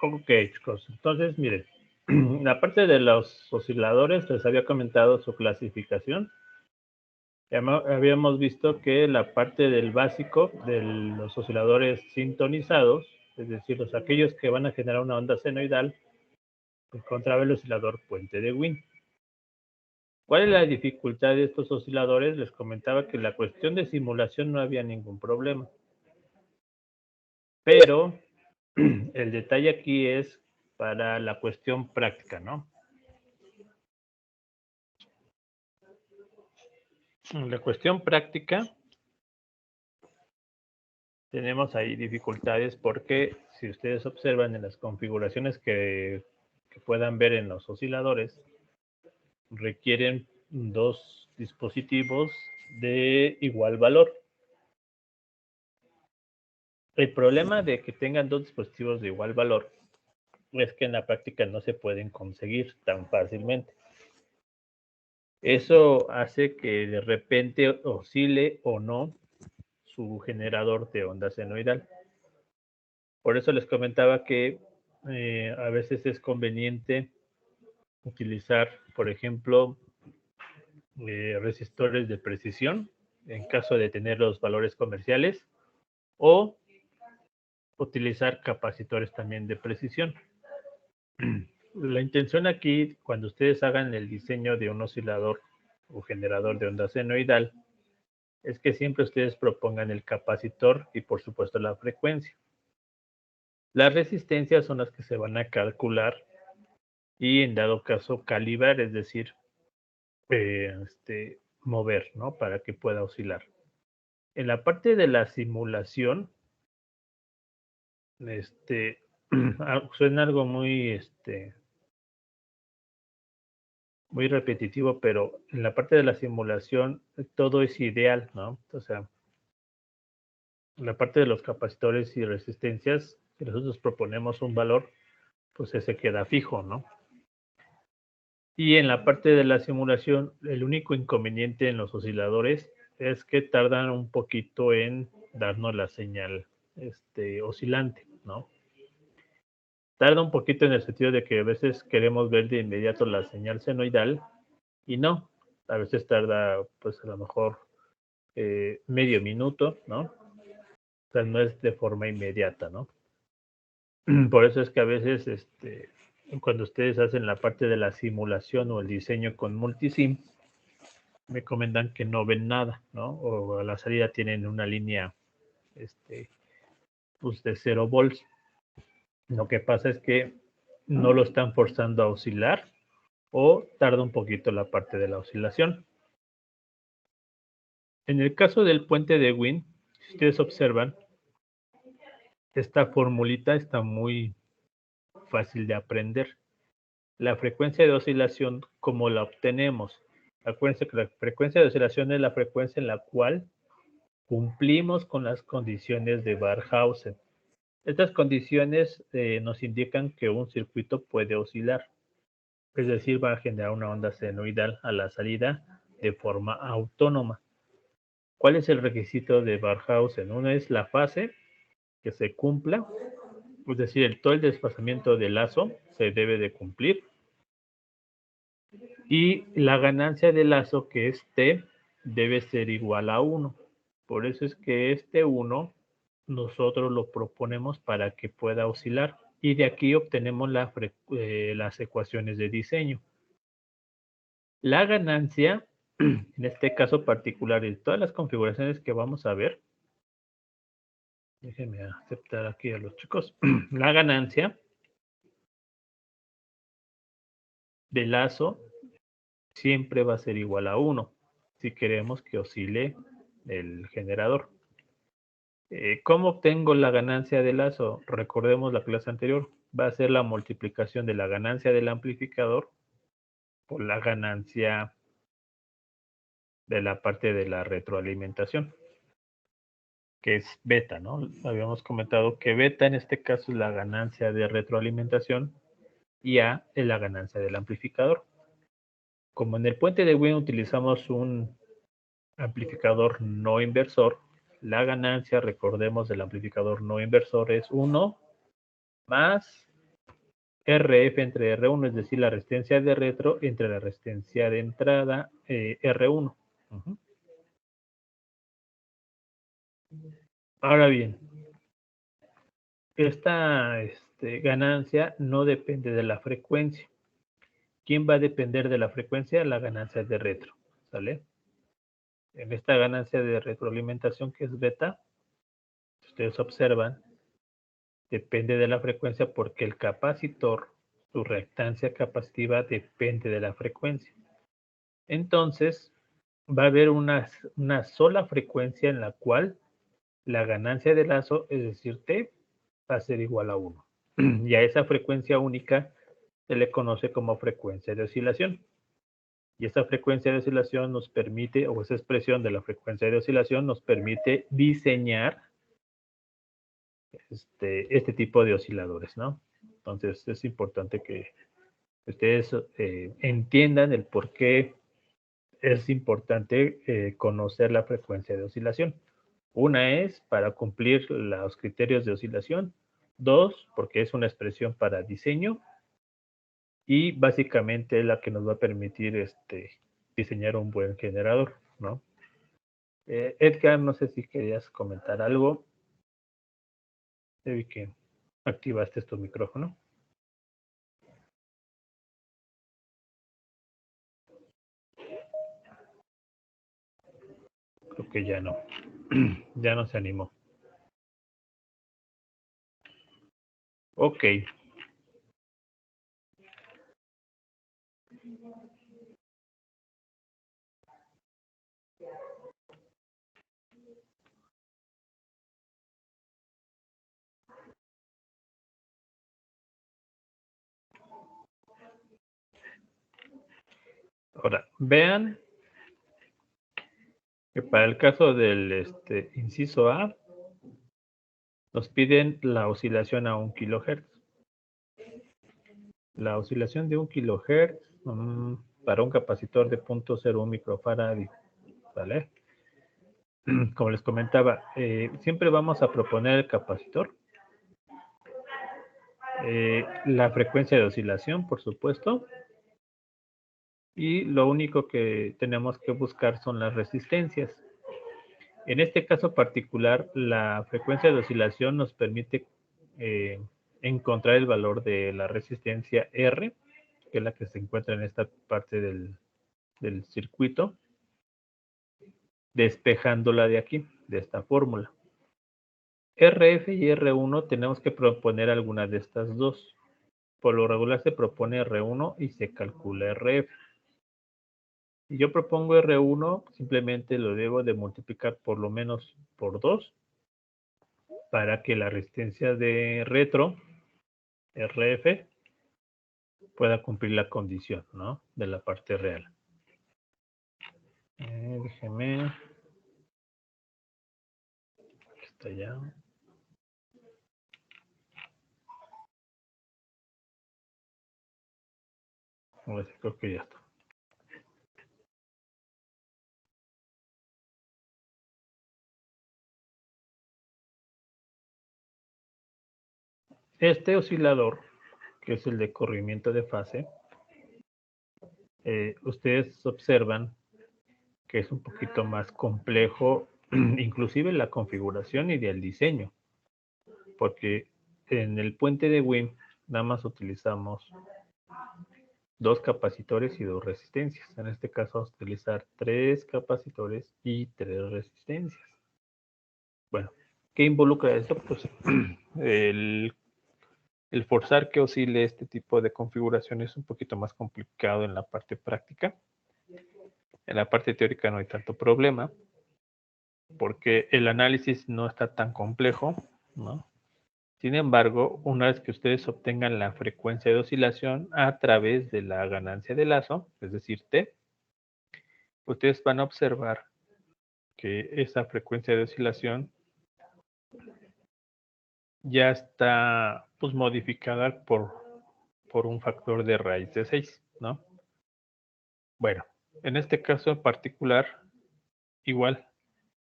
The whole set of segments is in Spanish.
Ok, chicos. Entonces, miren, la parte de los osciladores les había comentado su clasificación. Habíamos visto que la parte del básico de los osciladores sintonizados, es decir, aquellos que van a generar una onda senoidal, encontraba el oscilador puente de Wien. ¿Cuál es la dificultad de estos osciladores? Les comentaba que la cuestión de simulación no había ningún problema. Pero el detalle aquí es para la cuestión práctica, ¿no? En la cuestión práctica tenemos ahí dificultades porque si ustedes observan en las configuraciones que puedan ver en los osciladores, requieren dos dispositivos de igual valor. El problema de que tengan dos dispositivos de igual valor es que en la práctica no se pueden conseguir tan fácilmente. Eso hace que de repente oscile o no su generador de onda senoidal. Por eso les comentaba que a veces es conveniente utilizar, por ejemplo, resistores de precisión en caso de tener los valores comerciales o utilizar capacitores también de precisión. La intención aquí, cuando ustedes hagan el diseño de un oscilador o generador de onda senoidal, es que siempre ustedes propongan el capacitor y por supuesto la frecuencia. Las resistencias son las que se van a calcular y en dado caso calibrar, es decir, mover, ¿no? Para que pueda oscilar. En la parte de la simulación, suena algo muy repetitivo, pero en la parte de la simulación todo es ideal, ¿no? O sea, en la parte de los capacitores y resistencias, si nosotros proponemos un valor, pues ese queda fijo, ¿no? Y en la parte de la simulación, el único inconveniente en los osciladores es que tardan un poquito en darnos la señal oscilante, ¿no? Tarda un poquito en el sentido de que a veces queremos ver de inmediato la señal senoidal y no, a veces tarda pues a lo mejor medio minuto, ¿no? O sea, no es de forma inmediata, ¿no? Por eso es que a veces cuando ustedes hacen la parte de la simulación o el diseño con multisim, me comentan que no ven nada, ¿no? O a la salida tienen una línea pues de 0 volts. Lo que pasa es que no lo están forzando a oscilar o tarda un poquito la parte de la oscilación. En el caso del puente de Wien, si ustedes observan, esta formulita está muy fácil de aprender. La frecuencia de oscilación, ¿cómo la obtenemos? Acuérdense que la frecuencia de oscilación es la frecuencia en la cual cumplimos con las condiciones de Barkhausen. Estas condiciones nos indican que un circuito puede oscilar, es decir, va a generar una onda senoidal a la salida de forma autónoma. ¿Cuál es el requisito de Barkhausen? Uno es la fase que se cumpla, es decir, todo el desplazamiento del lazo se debe de cumplir y la ganancia del lazo, que es T, debe ser igual a 1. Por eso es que este 1 nosotros lo proponemos para que pueda oscilar y de aquí obtenemos las ecuaciones de diseño. La ganancia, en este caso particular, en todas las configuraciones que vamos a ver, déjenme aceptar aquí a los chicos, la ganancia del lazo siempre va a ser igual a 1 si queremos que oscile el generador. ¿Cómo obtengo la ganancia de lazo? Recordemos la clase anterior, va a ser la multiplicación de la ganancia del amplificador por la ganancia de la parte de la retroalimentación, que es beta, ¿no? Habíamos comentado que beta en este caso es la ganancia de retroalimentación y A es la ganancia del amplificador. Como en el puente de Wien utilizamos un amplificador no inversor, la ganancia, recordemos, del amplificador no inversor es 1 más RF entre R1, es decir, la resistencia de retro entre la resistencia de entrada R1. Ahora bien, esta ganancia no depende de la frecuencia. ¿Quién va a depender de la frecuencia? La ganancia de retro, ¿sale? En esta ganancia de retroalimentación, que es beta, si ustedes observan, depende de la frecuencia porque el capacitor, su reactancia capacitiva depende de la frecuencia. Entonces, va a haber una sola frecuencia en la cual la ganancia de lazo, es decir, T, va a ser igual a 1. Y a esa frecuencia única se le conoce como frecuencia de oscilación. Y esa frecuencia de oscilación nos permite, o esa expresión de la frecuencia de oscilación nos permite diseñar este tipo de osciladores, ¿no? Entonces es importante que ustedes entiendan el por qué es importante conocer la frecuencia de oscilación. Una es para cumplir los criterios de oscilación. Dos, porque es una expresión para diseño. Y básicamente es la que nos va a permitir diseñar un buen generador, ¿no? Edgar, no sé si querías comentar algo. Te vi que activaste tu micrófono. Creo que ya no. Ya no se animó. Ok. Ahora, vean que para el caso del inciso A, nos piden la oscilación a 1 kHz. La oscilación de 1 kHz para un capacitor de 0.01 microfaradio, ¿vale? Como les comentaba, siempre vamos a proponer el capacitor, la frecuencia de oscilación, por supuesto, y lo único que tenemos que buscar son las resistencias. En este caso particular, la frecuencia de oscilación nos permite encontrar el valor de la resistencia R, que es la que se encuentra en esta parte del circuito, despejándola de aquí, de esta fórmula. RF y R1 tenemos que proponer alguna de estas dos. Por lo regular se propone R1 y se calcula RF. Si yo propongo R1, simplemente lo debo de multiplicar por lo menos por 2 para que la resistencia de retro, RF, pueda cumplir la condición, ¿no? De la parte real. Déjeme. Aquí está ya. Ahora sí, creo que ya está. Este oscilador, que es el de corrimiento de fase, ustedes observan que es un poquito más complejo, inclusive la configuración y del diseño, porque en el puente de WIM nada más utilizamos 2 capacitores y 2 resistencias. En este caso vamos a utilizar 3 capacitores y 3 resistencias. Bueno, ¿qué involucra esto? Pues el forzar que oscile este tipo de configuración es un poquito más complicado en la parte práctica. En la parte teórica no hay tanto problema, porque el análisis no está tan complejo, ¿no? Sin embargo, una vez que ustedes obtengan la frecuencia de oscilación a través de la ganancia de lazo, es decir, T, ustedes van a observar que esa frecuencia de oscilación ya está pues modificada por un factor de raíz de 6, ¿no? Bueno, en este caso en particular, igual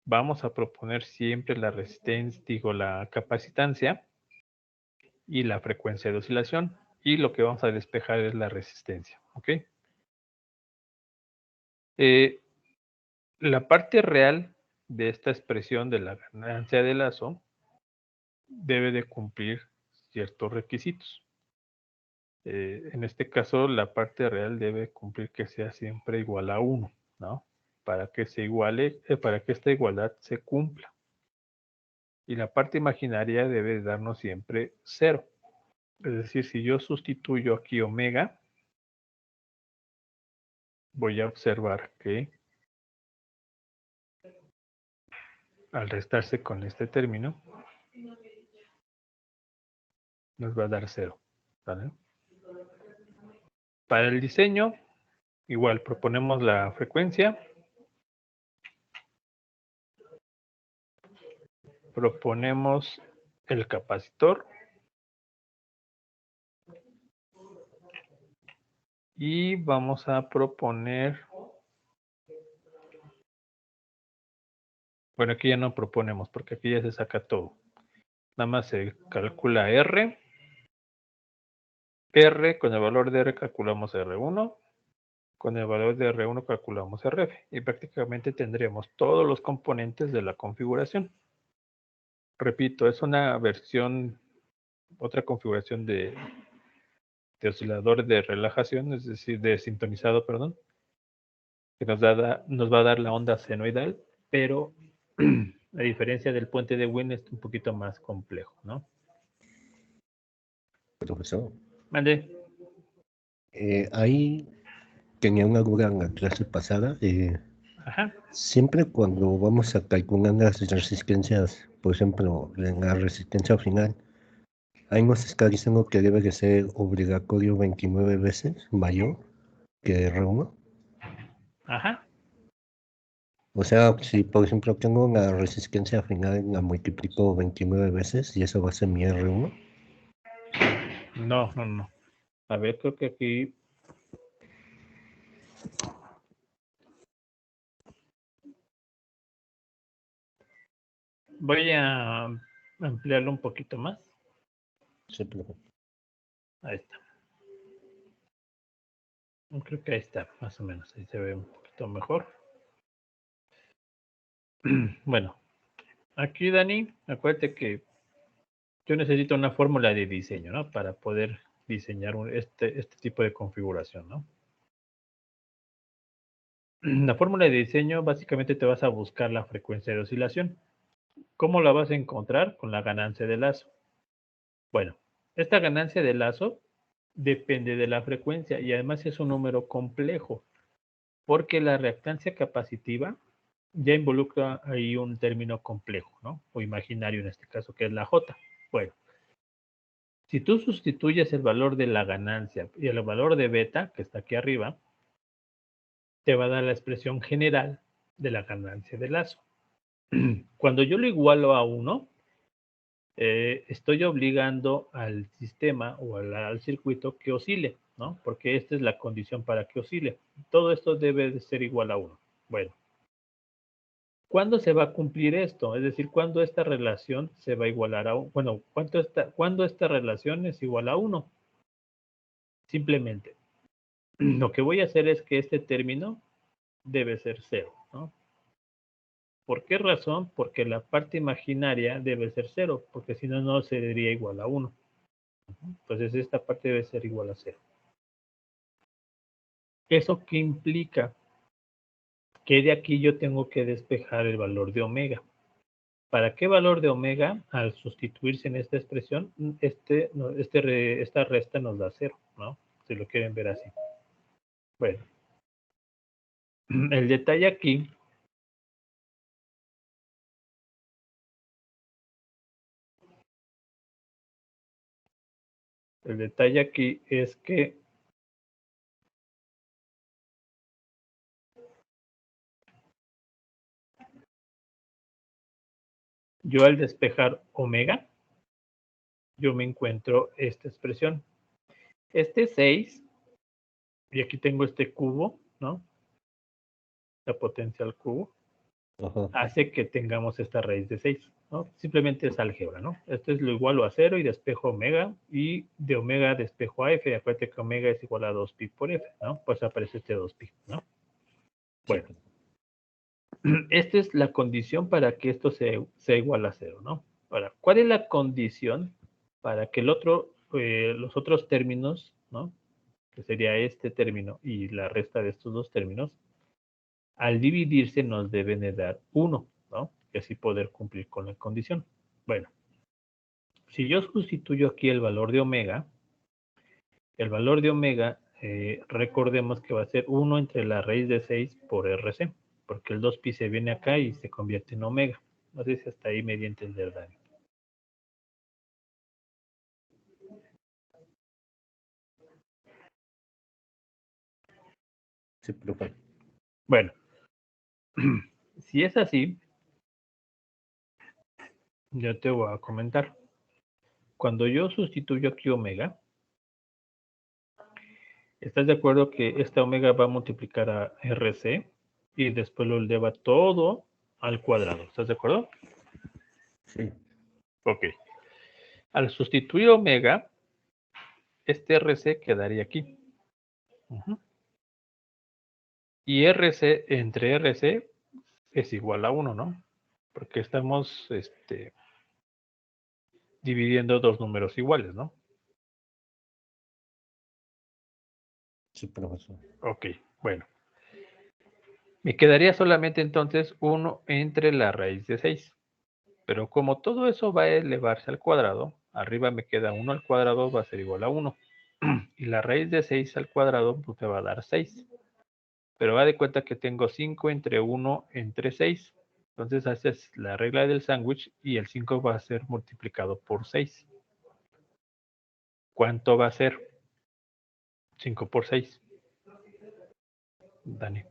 vamos a proponer siempre la resistencia, digo, la capacitancia y la frecuencia de oscilación. y lo que vamos a despejar es la resistencia, ¿ok? La parte real de esta expresión de la ganancia de lazo debe de cumplir ciertos requisitos. En este caso, la parte real debe cumplir que sea siempre igual a 1, ¿no? Para que se iguale, para que esta igualdad se cumpla. Y la parte imaginaria debe darnos siempre 0. Es decir, si yo sustituyo aquí omega, voy a observar que al restarse con este término, nos va a dar 0. ¿Vale? Para el diseño, igual proponemos la frecuencia, proponemos el capacitor y vamos a proponer, bueno, aquí ya no proponemos porque aquí ya se saca todo. Nada más se calcula R. R, con el valor de R calculamos R1. Con el valor de R1 calculamos RF. Y prácticamente tendremos todos los componentes de la configuración. Repito, es una versión, otra configuración de oscilador de relajación, es decir, de sintonizado, perdón, que nos va a dar la onda senoidal, pero a diferencia del puente de Wien es un poquito más complejo, ¿no? Profesor. Mande. Ahí tenía una duda en la clase pasada. Ajá. Siempre cuando vamos a calcular las resistencias, por ejemplo, en la resistencia final, ahí nos está diciendo que debe de ser obligatorio 29 veces mayor que R1. Ajá. O sea, si por ejemplo tengo la resistencia final, la multiplico 29 veces y eso va a ser mi R1. No, no, no. A ver, creo que aquí voy a ampliarlo un poquito más. Sí, profe. Ahí está. Creo que ahí está, más o menos. Ahí se ve un poquito mejor. Bueno, aquí, Dani, acuérdate que yo necesito una fórmula de diseño, ¿no? Para poder diseñar este tipo de configuración, ¿no? La fórmula de diseño básicamente te vas a buscar la frecuencia de oscilación. ¿Cómo la vas a encontrar? Con la ganancia de lazo. Bueno, esta ganancia de lazo depende de la frecuencia y además es un número complejo porque la reactancia capacitiva ya involucra ahí un término complejo, ¿no? O imaginario en este caso, que es la J. Bueno, si tú sustituyes el valor de la ganancia y el valor de beta, que está aquí arriba, te va a dar la expresión general de la ganancia de lazo. Cuando yo lo igualo a 1, estoy obligando al sistema o al circuito que oscile, ¿no? Porque esta es la condición para que oscile. Todo esto debe de ser igual a 1. Bueno, ¿cuándo se va a cumplir esto? Es decir, ¿cuándo esta relación se va a igualar a 1? Bueno, ¿cuándo esta relación es igual a 1? Simplemente, lo que voy a hacer es que este término debe ser 0, ¿no? ¿Por qué razón? Porque la parte imaginaria debe ser 0, porque si no, no sería igual a 1. Entonces, esta parte debe ser igual a 0. ¿Eso qué implica? Que de aquí yo tengo que despejar el valor de omega. ¿Para qué valor de omega? Al sustituirse en esta expresión, esta resta nos da 0, ¿no? Si lo quieren ver así. Bueno, el detalle aquí es que yo al despejar omega, yo me encuentro esta expresión. Este 6, y aquí tengo este cubo, ¿no? La potencia al cubo. Ajá. hace que tengamos esta raíz de 6, ¿no? Simplemente es álgebra, ¿no? Esto es lo igual a 0 y despejo omega, y de omega despejo a f, y acuérdate que omega es igual a 2pi por f, ¿no? Pues aparece este 2pi, ¿no? Bueno, esta es la condición para que esto sea igual a 0, ¿no? Ahora, ¿cuál es la condición para que los otros términos, ¿no? Que sería este término y la resta de estos dos términos, al dividirse nos deben de dar 1, ¿no? Y así poder cumplir con la condición. Bueno, si yo sustituyo aquí el valor de omega, recordemos que va a ser 1 entre la raíz de 6 por RC, porque el 2pi se viene acá y se convierte en omega. No sé si hasta ahí me di a entender, Dani. Sí, profe. Bueno, si es así, yo te voy a comentar. Cuando yo sustituyo aquí omega, ¿estás de acuerdo que esta omega va a multiplicar a RC y después lo eleva todo al cuadrado? ¿Estás de acuerdo? Sí. Ok. Al sustituir omega, este RC quedaría aquí. Y RC entre RC es igual a 1, ¿no? Porque estamos dividiendo dos números iguales, ¿no? Sí, profesor. Ok, bueno. Me quedaría solamente entonces 1 entre la raíz de 6. Pero como todo eso va a elevarse al cuadrado, arriba me queda 1 al cuadrado, va a ser igual a 1. Y la raíz de 6 al cuadrado pues, me va a dar 6. Pero va de cuenta que tengo 5 entre 1 entre 6. Entonces haces la regla del sándwich y el 5 va a ser multiplicado por 6. ¿Cuánto va a ser? 5 por 6. Dani.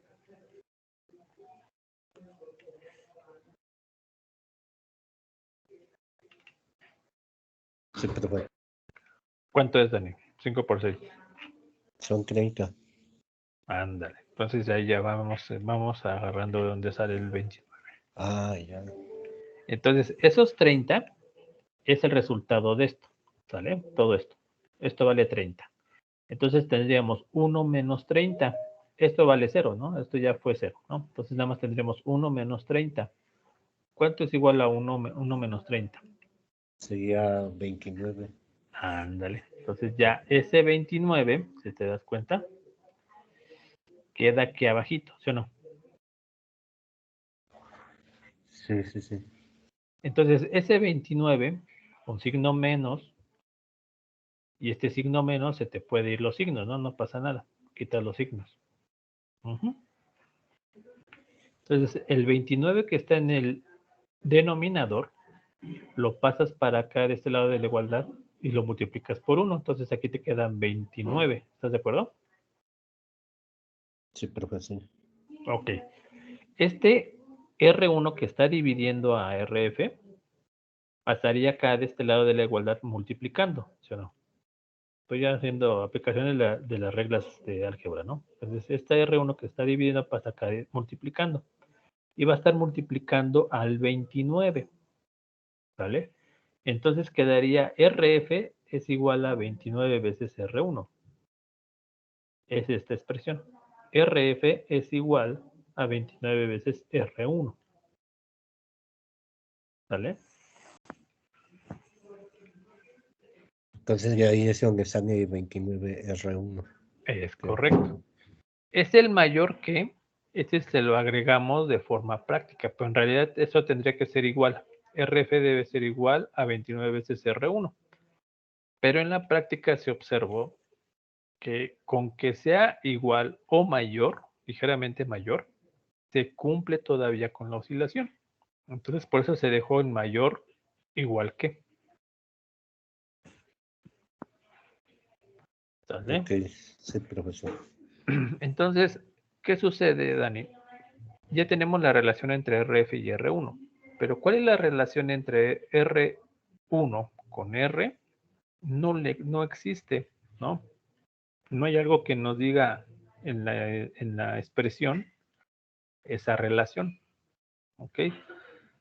Sí, profe. ¿Cuánto es, Dani? 5 por 6. Son 30. Ándale. Entonces ahí ya vamos agarrando de donde sale el 29. Ah, ya. Entonces, esos 30 es el resultado de esto. ¿Sale? Todo esto. Esto vale 30. Entonces tendríamos 1 menos 30. Esto vale 0, ¿no? Esto ya fue 0, ¿no? Entonces nada más tendríamos 1 menos 30. ¿Cuánto es igual a 1 menos 30? Sería 29. Ándale. Entonces ya ese 29, si te das cuenta, queda aquí abajito, ¿sí o no? Sí, sí, sí. Entonces ese 29, con signo menos, y este signo menos, se te puede ir los signos, ¿no? No pasa nada. Quita los signos. Entonces el 29 que está en el denominador, lo pasas para acá de este lado de la igualdad y lo multiplicas por 1. Entonces aquí te quedan 29. ¿Estás de acuerdo? Sí, profe, sí. Ok. Este R1 que está dividiendo a RF pasaría acá de este lado de la igualdad multiplicando, ¿sí o no? Estoy haciendo aplicaciones de las reglas de álgebra, ¿no? Entonces, esta R1 que está dividiendo pasa acá multiplicando. Y va a estar multiplicando al 29, ¿vale? Entonces quedaría RF es igual a 29 veces R1. Es esta expresión. RF es igual a 29 veces R1. ¿Vale? Entonces ya ahí es donde sale 29R1. Es Creo. correcto. Es el mayor que, este se lo agregamos de forma práctica, pero en realidad eso tendría que ser igual. RF debe ser igual a 29 veces R1. Pero en la práctica se observó que con que sea igual o mayor, ligeramente mayor, se cumple todavía con la oscilación. Entonces, por eso se dejó en mayor igual que. ¿Sale? Ok, sí, profesor. Entonces, ¿qué sucede, Dani? Ya tenemos la relación entre RF y R1, pero ¿cuál es la relación entre R1 con R? No existe, ¿no? No hay algo que nos diga en la expresión esa relación. ¿ok?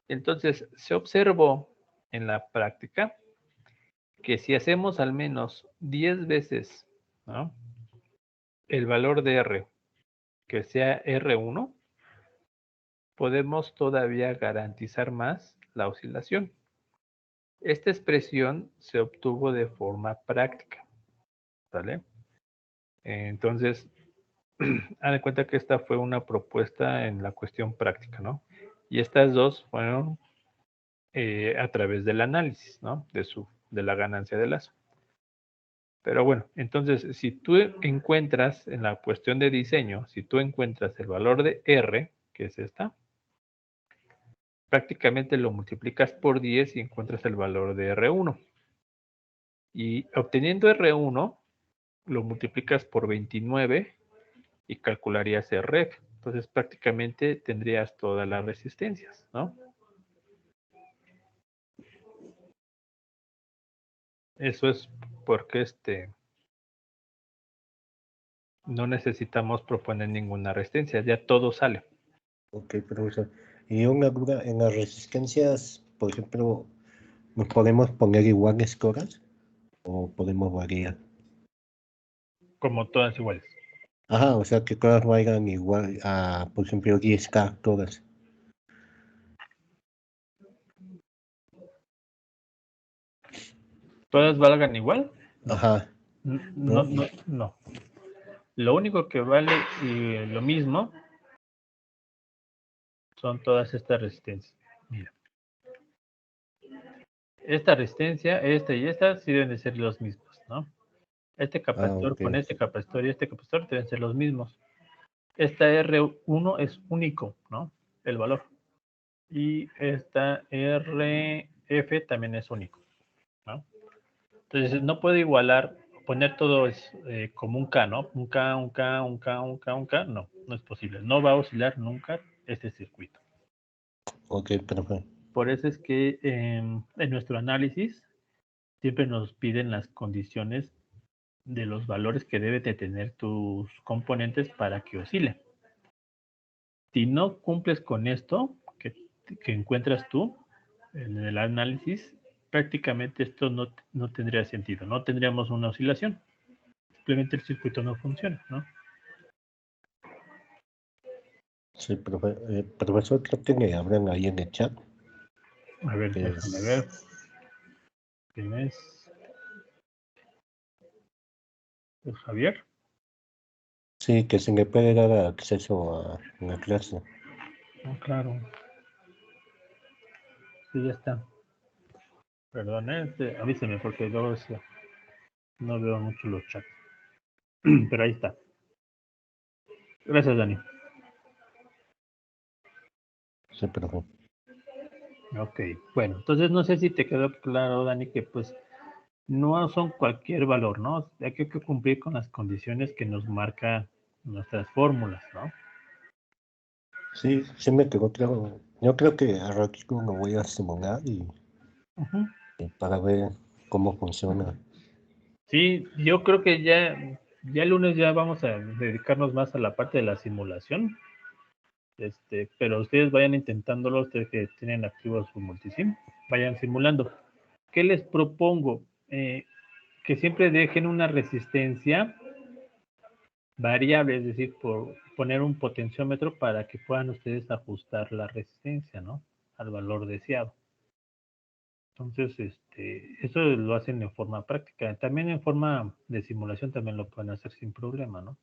Entonces, se observó en la práctica que si hacemos al menos 10 veces, ¿no?, el valor de R, que sea R1, podemos todavía garantizar más la oscilación. Esta expresión se obtuvo de forma práctica, ¿vale? Entonces, haz de cuenta que esta fue una propuesta en la cuestión práctica, ¿no? Y estas dos fueron a través del análisis, ¿no? De la ganancia de lazo. Pero bueno, entonces, si tú encuentras en la cuestión de diseño, si tú encuentras el valor de R, que es esta, prácticamente lo multiplicas por 10 y encuentras el valor de R1. Y obteniendo R1, lo multiplicas por 29 y calcularías Rf. Entonces prácticamente tendrías todas las resistencias, ¿no? Eso es porque no necesitamos proponer ninguna resistencia, ya todo sale. Ok, profesor. Y una duda, en las resistencias, por ejemplo, ¿nos podemos poner iguales todas o podemos variar? Como todas iguales. Ajá, o sea que todas valgan igual a, por ejemplo, 10K todas. ¿Todas valgan igual? No. Ajá, No, ¿no? no, no. Lo único que vale y lo mismo son todas estas resistencias. Mira. Esta resistencia, esta y esta, sí deben de ser los mismos, ¿no? Este capacitor Ok. con este capacitor y este capacitor deben ser los mismos. Esta R1 es único, ¿no? El valor. Y esta RF también es único, ¿no? Entonces no puedo igualar, poner todo como un K, ¿no? Un K, un K, un K, un K, un K. No, no es posible. No va a oscilar nunca este circuito. Ok, perfecto. Por eso es que en nuestro análisis siempre nos piden las condiciones de los valores que deben de tener tus componentes para que oscilen. Si no cumples con esto que encuentras tú en el análisis, prácticamente esto no tendría sentido, no tendríamos una oscilación, simplemente el circuito no funciona, ¿no? Sí, profesor, creo que me hablan ahí en el chat. A ver, Que déjame ver. ¿Quién es? ¿Es Javier? sí, que se me puede dar acceso a la clase. Oh, claro. Sí, ya está. Perdón, avíseme porque luego no veo mucho los chats. Pero ahí está. Gracias, Dani. Sí, profesor. Ok, bueno, entonces no sé si te quedó claro, Dani, que pues no son cualquier valor, ¿no? Hay que cumplir con las condiciones que nos marca nuestras fórmulas, ¿no? Sí, sí me quedó claro. Yo creo que a ratito lo voy a simular y para ver cómo funciona. Sí, yo creo que ya el lunes ya vamos a dedicarnos más a la parte de la simulación. Pero ustedes vayan intentándolo, ustedes que tienen activo su multisim, vayan simulando. ¿Qué les propongo? Que siempre dejen una resistencia variable, es decir, por poner un potenciómetro para que puedan ustedes ajustar la resistencia, ¿no? Al valor deseado. Entonces, eso lo hacen en forma práctica. También en forma de simulación también lo pueden hacer sin problema, ¿no?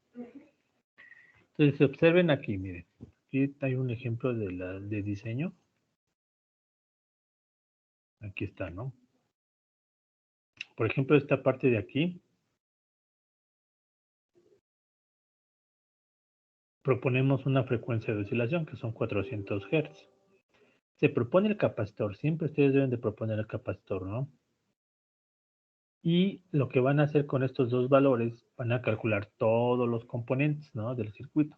Entonces, observen aquí, miren. Aquí hay un ejemplo de diseño. Aquí está, ¿no? Por ejemplo, esta parte de aquí, proponemos una frecuencia de oscilación que son 400 Hz. Se propone el capacitor, siempre ustedes deben de proponer el capacitor, ¿no? Y lo que van a hacer con estos dos valores, van a calcular todos los componentes, ¿no?, del circuito.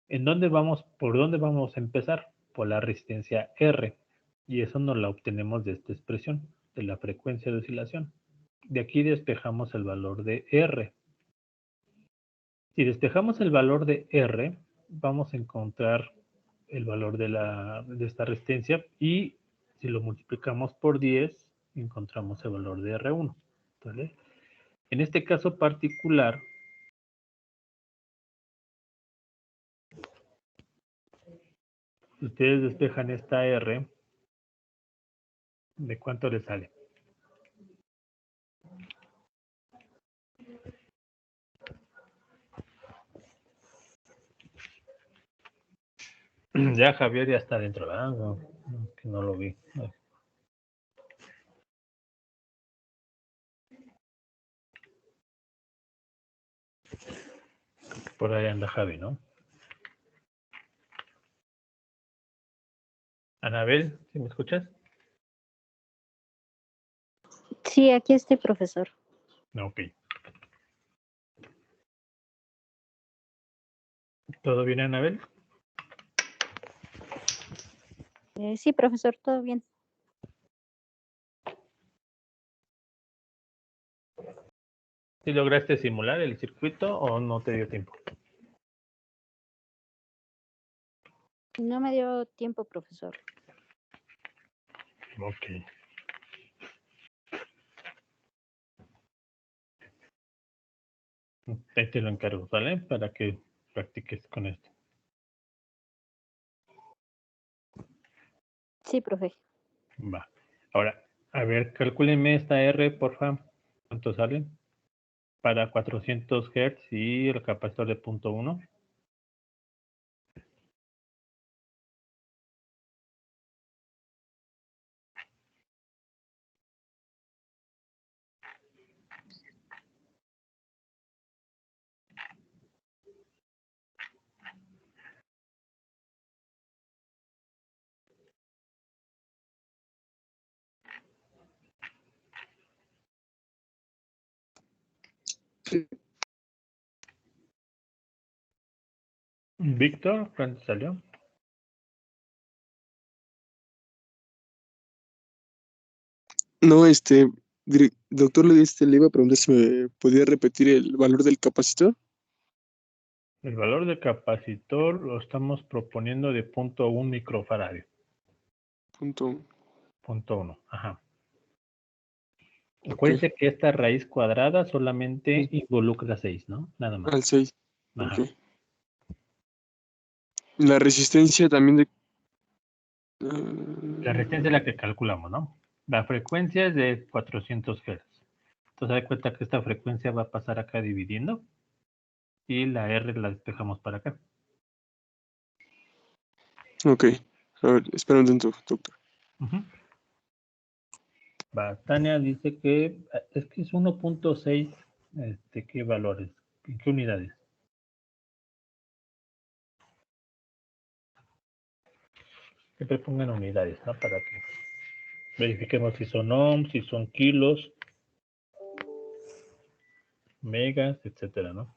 ¿Por dónde vamos a empezar? Por la resistencia R. Y eso nos la obtenemos de esta expresión, de la frecuencia de oscilación. De aquí despejamos el valor de R. Si despejamos el valor de R, vamos a encontrar el valor de esta resistencia y si lo multiplicamos por 10 encontramos el valor de R1. ¿Vale? En este caso particular, ustedes despejan esta R, ¿de cuánto le sale? Ya Javier ya está dentro, ¿verdad? No, que no lo vi. Por ahí anda Javi, ¿no? Anabel, ¿sí me escuchas? Sí, aquí estoy, profesor. Ok. ¿Todo bien, Anabel? Sí, profesor, todo bien. ¿Sí lograste simular el circuito o no te dio tiempo? No me dio tiempo, profesor. Ok. Ahí te lo encargo, ¿vale? Para que practiques con esto. Sí, profe. Va. Ahora, a ver, calcúleme esta R, por favor. ¿Cuánto sale? Para 400 Hz y el capacitor de 0.1. Víctor, ¿cuánto salió? No, doctor, le iba a preguntar si me podía repetir el valor del capacitor. El valor del capacitor lo estamos proponiendo de 0.1 microfaradio. Punto. 0.1, ajá. Ok. Acuérdense que esta raíz cuadrada solamente involucra 6, ¿no? Nada más. Al 6. Ajá. Ok. La resistencia también de... La resistencia es la que calculamos, ¿no? La frecuencia es de 400 Hz. Entonces, da cuenta que esta frecuencia va a pasar acá dividiendo y la R la despejamos para acá. Ok. A ver, espera un momento, doctor. Va, Tania dice que es 1.6, ¿qué valores? ¿En qué unidades? Siempre pongan unidades, ¿no? Para que verifiquemos si son ohms, si son kilos, megas, etcétera, ¿no?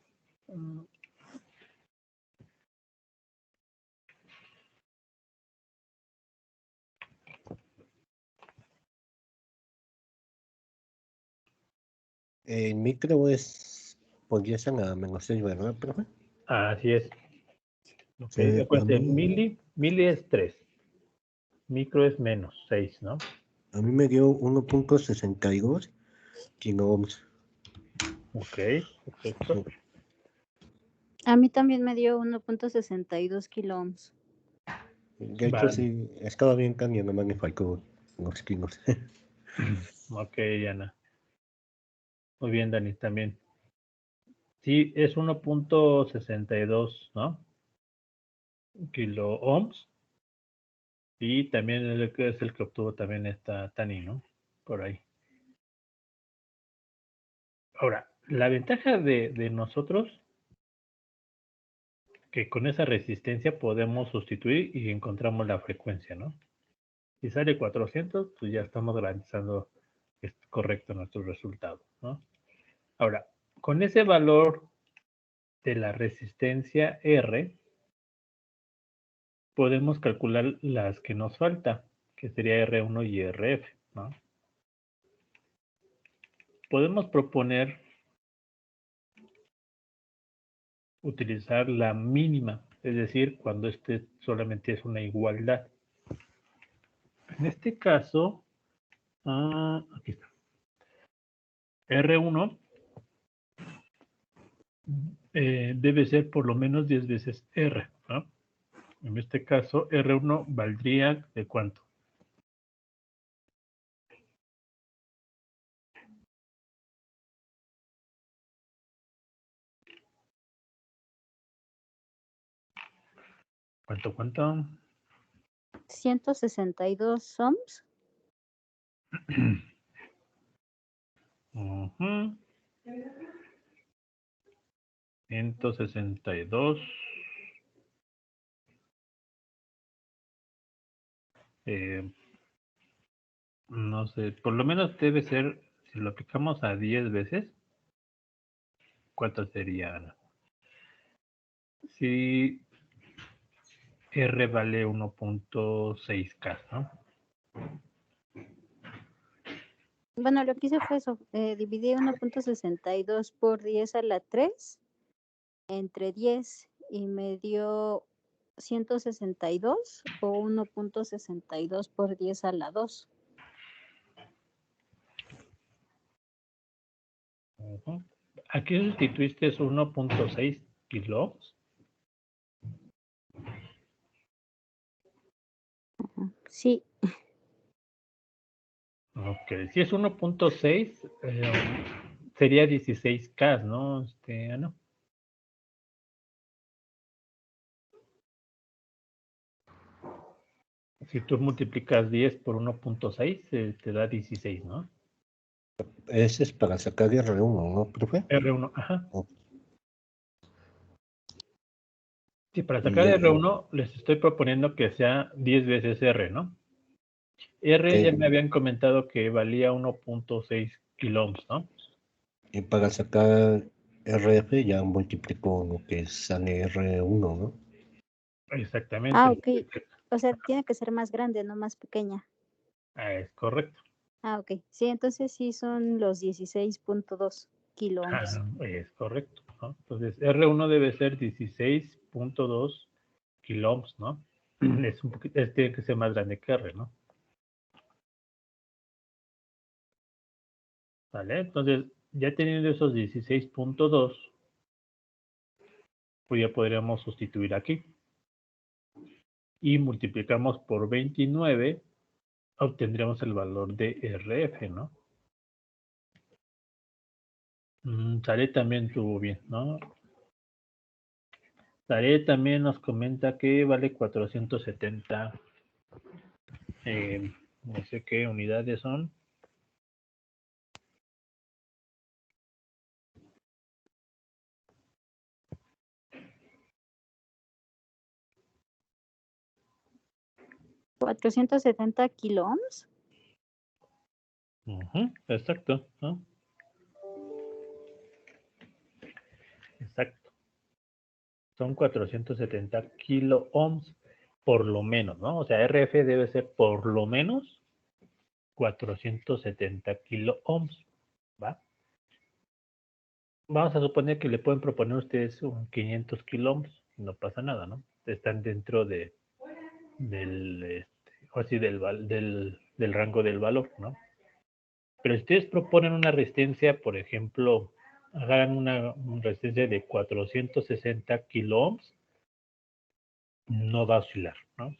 El micro podría ser a -6, ¿verdad, profe? Así es. Ok, A acuérdense, mí mili es 3, micro es menos 6, ¿no? a mí me dio 1.62 kiloohms. Ok, perfecto. A mí también me dio 1.62 kiloohms. De hecho, Vale. sí, estaba bien cambio, nomás me faltó unos kilos. Ok, Ana. Muy bien, Dani, también. Sí, es 1.62, ¿no? Kilo ohms. Y también es el que obtuvo también esta Tani, ¿no? Por ahí. Ahora, la ventaja de nosotros, que con esa resistencia podemos sustituir y encontramos la frecuencia, ¿no? Si sale 400, pues ya estamos garantizando que es correcto nuestro resultado, ¿no? Ahora, con ese valor de la resistencia R, podemos calcular las que nos falta, que sería R1 y RF, ¿no? Podemos proponer utilizar la mínima es decir, cuando este solamente es una igualdad. En este caso, aquí está. R1 debe ser por lo menos 10 veces R, ¿no? En este caso, R1 valdría ¿de cuánto? ¿Cuánto? 162 ohms. Ujú. 162. No sé, por lo menos debe ser, si lo aplicamos a 10 veces, ¿cuánto sería? Si R vale 1.6K, ¿no? Bueno, lo que hice fue eso, dividí 1.62 por 10 a la 3 entre 10 y me dio 162 o 1.62 por 10 a la 2. Ujú. Aquí sustituiste 1.6 kilos. Sí, Ok, si es 1.6, sería 16K, ¿no? Ana. Si tú multiplicas 10 por 1.6, te da 16, ¿no? Ese es para sacar R1, ¿no, profe? R1, ajá. Oh, Sí, para y sacar ya, R1 les estoy proponiendo que sea 10 veces R, ¿no? R ya me habían comentado que valía 1.6 kiloohms, ¿no? y para sacar RF ya multiplico lo que sale R1, ¿no? Exactamente. ok. O sea, tiene que ser más grande, no más pequeña. Es correcto. Ok. Sí, entonces sí son los 16.2 kiloohms. Es correcto, ¿no? Entonces, R1 debe ser 16.2 kiloohms, ¿no? Es un poquito, tiene que ser más grande que R, ¿no? ¿Vale? Entonces, ya teniendo esos 16.2, pues ya podríamos sustituir aquí. Y multiplicamos por 29, obtendríamos el valor de RF, ¿no? Sale también estuvo bien, ¿no? Sale también nos comenta que vale 470, no sé qué unidades son. ¿470 kiloohms? Exacto, ¿no? Exacto. Son 470 kiloohms por lo menos, ¿no? O sea, RF debe ser por lo menos 470 kiloohms, ¿va? Vamos a suponer que le pueden proponer a ustedes un 500 kiloohms, no pasa nada, ¿no? Están dentro o así del rango del valor, ¿no? Pero si ustedes proponen una resistencia, por ejemplo, hagan una resistencia de 460 kiloohms, no va a oscilar, ¿no?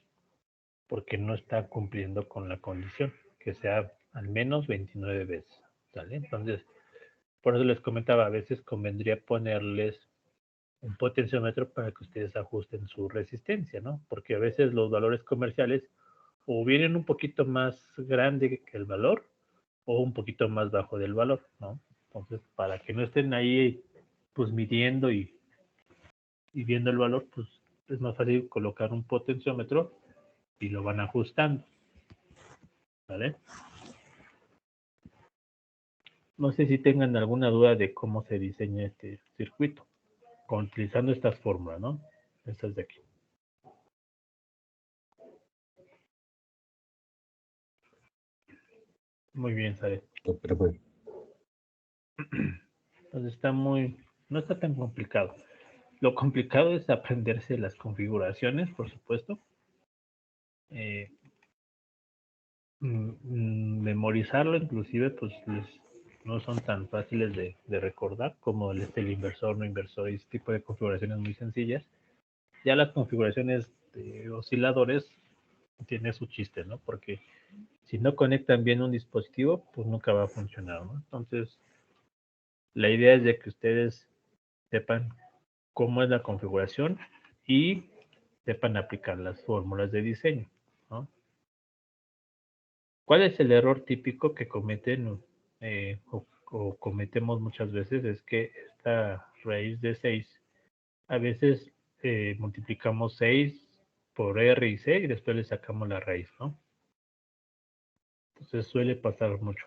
Porque no está cumpliendo con la condición, que sea al menos 29 veces, ¿sale? Entonces, por eso les comentaba, a veces convendría ponerles un potenciómetro para que ustedes ajusten su resistencia, ¿no? Porque a veces los valores comerciales o vienen un poquito más grande que el valor o un poquito más bajo del valor, ¿no? Entonces, para que no estén ahí pues midiendo y viendo el valor, pues es más fácil colocar un potenciómetro y lo van ajustando, ¿vale? No sé si tengan alguna duda de cómo se diseña este circuito, utilizando estas fórmulas, ¿no? Estas de aquí. Muy bien, Sare. pero bueno. Entonces no está tan complicado. Lo complicado es aprenderse las configuraciones, por supuesto. Memorizarlo, inclusive, pues no son tan fáciles de recordar como el inversor, no inversor y ese tipo de configuraciones muy sencillas. Ya las configuraciones de osciladores tienen su chiste, ¿no? Porque si no conectan bien un dispositivo, pues nunca va a funcionar, ¿no? Entonces, la idea es de que ustedes sepan cómo es la configuración y sepan aplicar las fórmulas de diseño, ¿no? ¿Cuál es el error típico que cometen o cometemos muchas veces? Es que esta raíz de 6, a veces multiplicamos 6 por R y C y después le sacamos la raíz, ¿no? Entonces suele pasar mucho.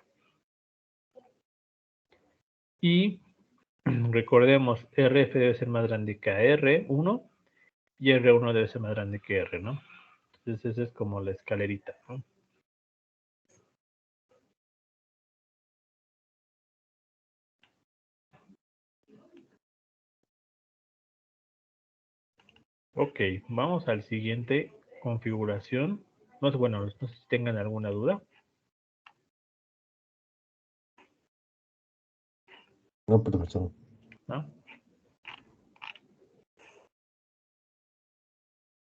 Y recordemos, RF debe ser más grande que R1 y R1 debe ser más grande que R, ¿no? Entonces esa es como la escalerita, ¿no? Ok, vamos al siguiente configuración. No sé, bueno, no sé si tengan alguna duda. No, profesor. ¿No?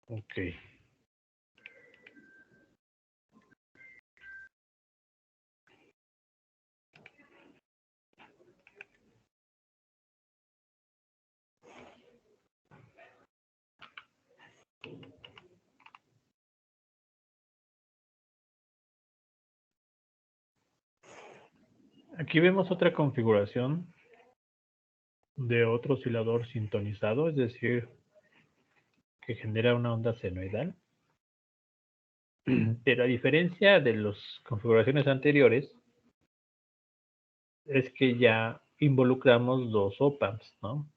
Ok. Aquí vemos otra configuración de otro oscilador sintonizado, es decir, que genera una onda senoidal. Pero a diferencia de las configuraciones anteriores, es que ya involucramos dos op-amps, ¿no?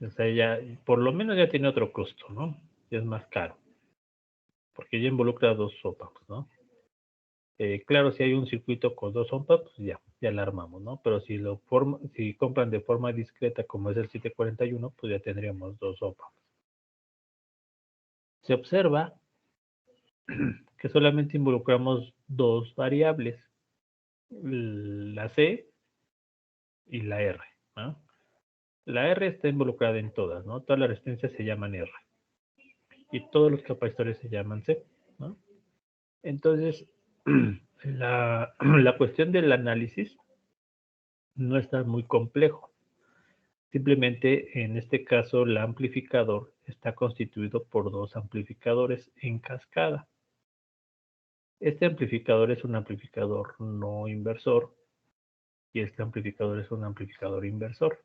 O sea, ya, por lo menos ya tiene otro costo, ¿no? Ya es más caro, porque ya involucra dos op-amps, ¿no? Claro, si hay un circuito con dos op-amps, pues ya la armamos, ¿no? Pero si compran de forma discreta, como es el 741, pues ya tendríamos dos op-amps. Se observa que solamente involucramos dos variables, la C y la R, ¿no? La R está involucrada en todas, ¿no? Todas las resistencias se llaman R y todos los capacitores se llaman C, ¿no? Entonces, la cuestión del análisis no está muy complejo. Simplemente, en este caso, el amplificador está constituido por dos amplificadores en cascada. Este amplificador es un amplificador no inversor y este amplificador es un amplificador inversor.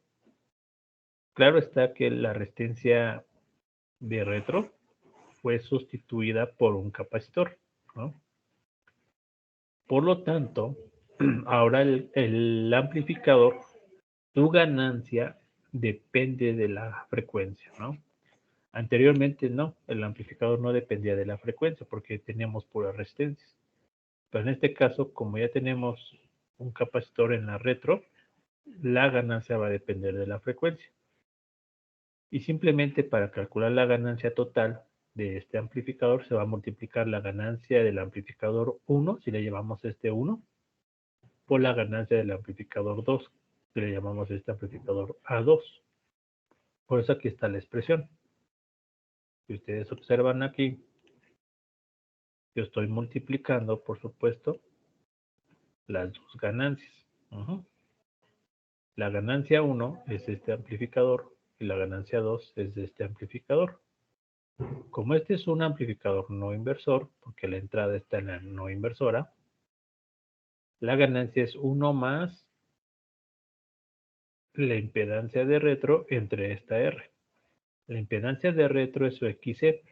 Claro está que la resistencia de retro fue sustituida por un capacitor, ¿no? Por lo tanto, ahora el amplificador, su ganancia depende de la frecuencia, ¿no? Anteriormente no, el amplificador no dependía de la frecuencia porque teníamos puras resistencias. Pero en este caso, como ya tenemos un capacitor en la retro, la ganancia va a depender de la frecuencia. Y simplemente para calcular la ganancia total de este amplificador se va a multiplicar la ganancia del amplificador 1, si le llamamos este 1, por la ganancia del amplificador 2, si le llamamos este amplificador A2. Por eso aquí está la expresión. Si ustedes observan aquí, yo estoy multiplicando, por supuesto, las dos ganancias. La ganancia 1 es este amplificador y la ganancia 2 es de este amplificador. Como este es un amplificador no inversor, porque la entrada está en la no inversora, la ganancia es 1 más la impedancia de retro entre esta R. La impedancia de retro es su XC,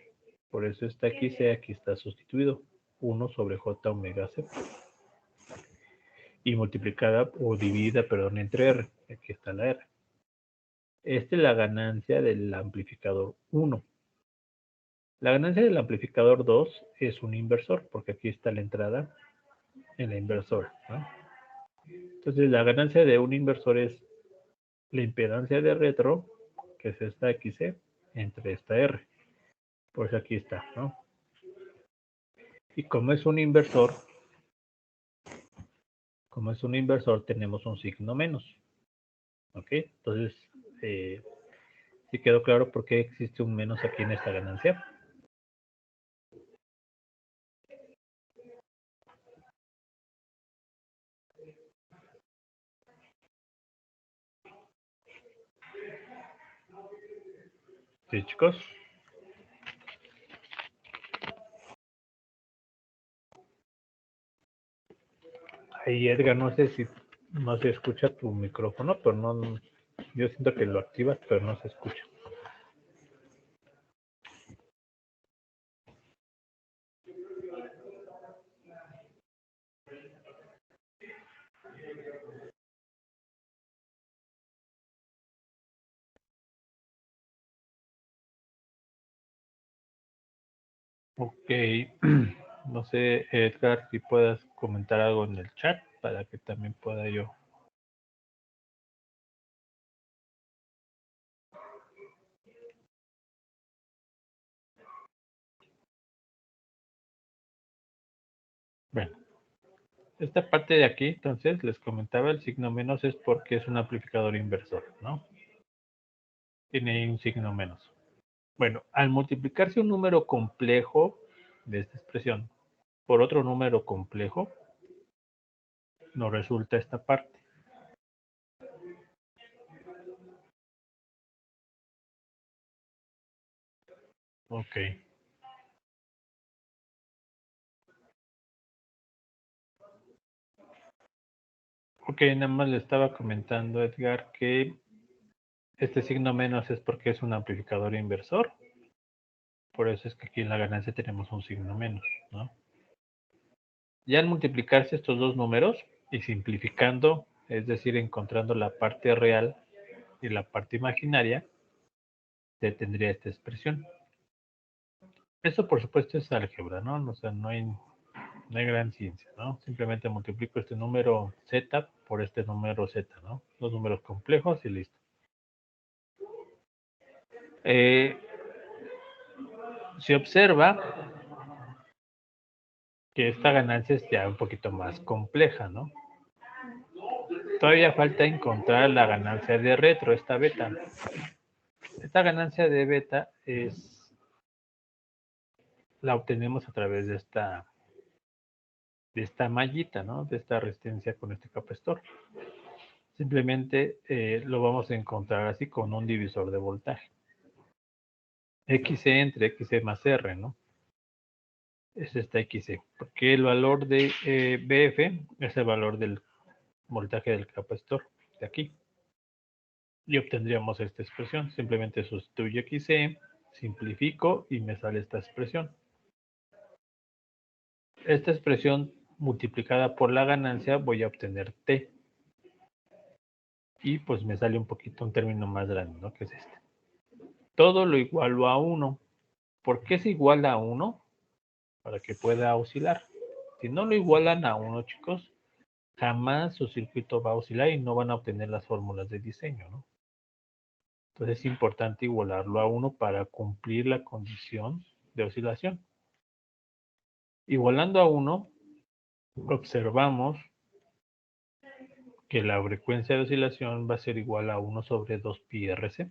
por eso esta XC aquí está sustituido, 1 sobre J omega C. Y multiplicada o dividida, perdón, entre R, aquí está la R. Esta es la ganancia del amplificador 1. La ganancia del amplificador 2 es un inversor, porque aquí está la entrada en la inversora, ¿no? Entonces, la ganancia de un inversor es la impedancia de retro que es esta XC, entre esta R. Pues aquí está, ¿no? Y como es un inversor, tenemos un signo menos. ¿Ok? Entonces, sí quedó claro por qué existe un menos aquí en esta ganancia. Sí, chicos. Ahí, Edgar, no sé si no se escucha tu micrófono, pero no, yo siento que lo activas, pero no se escucha. Ok, no sé, Edgar, si puedas comentar algo en el chat para que también pueda yo. Bueno, esta parte de aquí, entonces, les comentaba, el signo menos es porque es un amplificador inversor, ¿no? Tiene un signo menos. Bueno, al multiplicarse un número complejo de esta expresión por otro número complejo, nos resulta esta parte. Ok. Ok, nada más le estaba comentando, Edgar, que este signo menos es porque es un amplificador inversor. Por eso es que aquí en la ganancia tenemos un signo menos, ¿no? Ya al multiplicarse estos dos números y simplificando, es decir, encontrando la parte real y la parte imaginaria, se tendría esta expresión. Eso, por supuesto, es álgebra, ¿no? O sea, no hay gran ciencia, ¿no? Simplemente multiplico este número z por este número z, ¿no? Los números complejos y listo. Se observa que esta ganancia es ya un poquito más compleja, ¿no? Todavía falta encontrar la ganancia de retro, esta beta. Esta ganancia de beta la obtenemos a través de esta mallita, ¿no? De esta resistencia con este capacitor. Simplemente lo vamos a encontrar así con un divisor de voltaje. XC entre XC más R, ¿no? Es esta XC, porque el valor de BF es el valor del voltaje del capacitor de aquí. Y obtendríamos esta expresión. Simplemente sustituyo XC, simplifico y me sale esta expresión. Esta expresión multiplicada por la ganancia voy a obtener T. Y pues me sale un poquito un término más grande, ¿no? Que es este. Todo lo igualo a 1. ¿Por qué se iguala a 1? Para que pueda oscilar. Si no lo igualan a 1, chicos, jamás su circuito va a oscilar y no van a obtener las fórmulas de diseño, ¿no? Entonces es importante igualarlo a 1 para cumplir la condición de oscilación. Igualando a 1, observamos que la frecuencia de oscilación va a ser igual a 1 sobre 2 pi RC.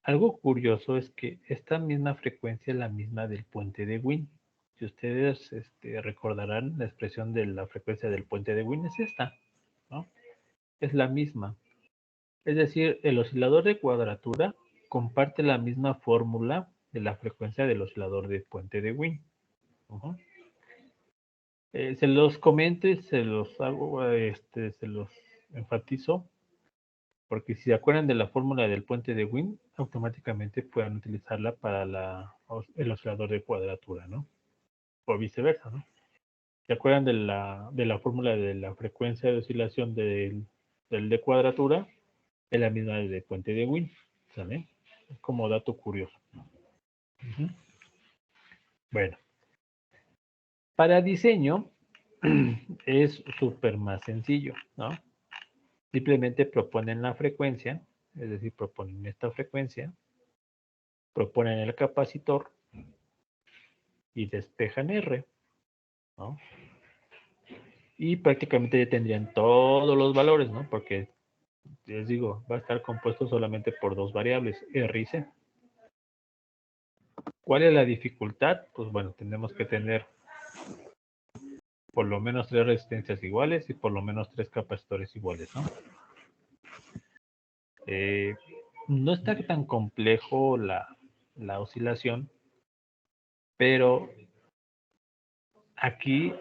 Algo curioso es que esta misma frecuencia es la misma del puente de Wien. Si ustedes recordarán, la expresión de la frecuencia del puente de Wien es esta, ¿no? Es la misma. Es decir, el oscilador de cuadratura comparte la misma fórmula de la frecuencia del oscilador de puente de Wien. Se los comento y se los hago, se los enfatizo, porque si se acuerdan de la fórmula del puente de Wien, automáticamente pueden utilizarla para el oscilador de cuadratura, ¿no? O viceversa, ¿no? ¿Se acuerdan de la fórmula de la frecuencia de oscilación del de cuadratura? Es la misma de puente de Wien, ¿saben? Como dato curioso. Bueno, para diseño es súper más sencillo, ¿no? Simplemente proponen la frecuencia, es decir, proponen esta frecuencia, proponen el capacitor y despejan R, ¿no? Y prácticamente ya tendrían todos los valores, ¿no? Porque, les digo, va a estar compuesto solamente por dos variables, R y C. ¿Cuál es la dificultad? Pues bueno, tenemos que tener por lo menos 3 resistencias iguales y por lo menos 3 capacitores iguales, ¿no? No está tan complejo la oscilación, pero aquí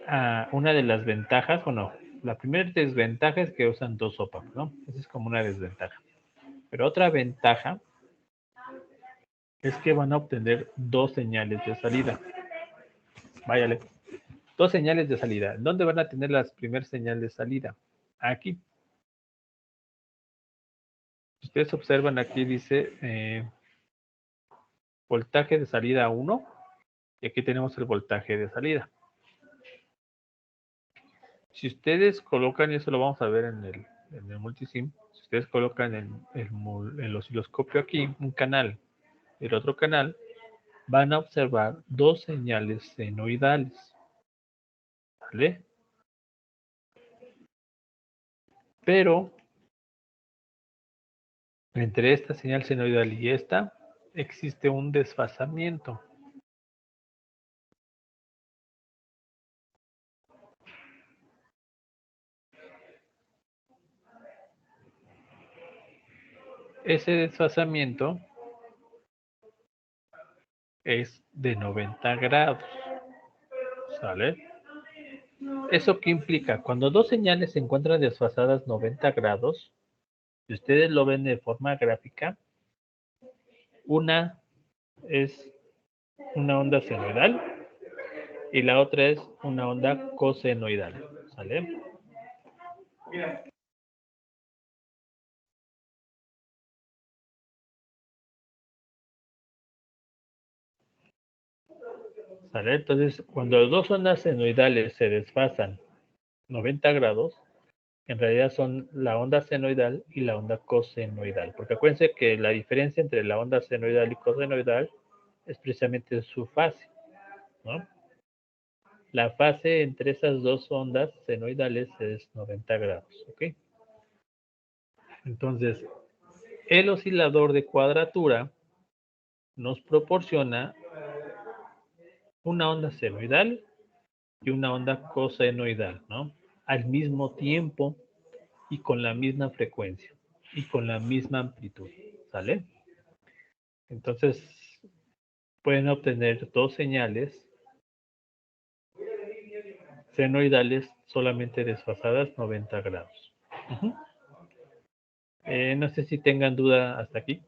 una de las ventajas, bueno, la primera desventaja es que usan dos op-amps, ¿no? Esa es como una desventaja. Pero otra ventaja es que van a obtener dos señales de salida. Váyale. Dos señales de salida. ¿Dónde van a tener las primeras señales de salida? Aquí. Ustedes observan aquí dice voltaje de salida 1 y aquí tenemos el voltaje de salida. Si ustedes colocan, y eso lo vamos a ver en el multisim, si ustedes colocan en el osciloscopio aquí un canal y el otro canal, van a observar dos señales senoidales. ¿Vale? Pero entre esta señal senoidal y esta existe un desfasamiento. Ese desfasamiento es de 90 grados. ¿Sale? ¿Eso qué implica? Cuando dos señales se encuentran desfasadas 90 grados, si ustedes lo ven de forma gráfica, una es una onda senoidal y la otra es una onda cosenoidal. ¿Sale? ¿Sale? Entonces, cuando dos ondas senoidales se desfasan 90 grados, en realidad son la onda senoidal y la onda cosenoidal. Porque acuérdense que la diferencia entre la onda senoidal y cosenoidal es precisamente su fase, ¿no? La fase entre esas dos ondas senoidales es 90 grados, ¿ok? Entonces, el oscilador de cuadratura nos proporciona una onda senoidal y una onda cosenoidal, ¿no? Al mismo tiempo y con la misma frecuencia y con la misma amplitud, ¿sale? Entonces, pueden obtener dos señales senoidales solamente desfasadas 90 grados. No sé si tengan duda hasta aquí.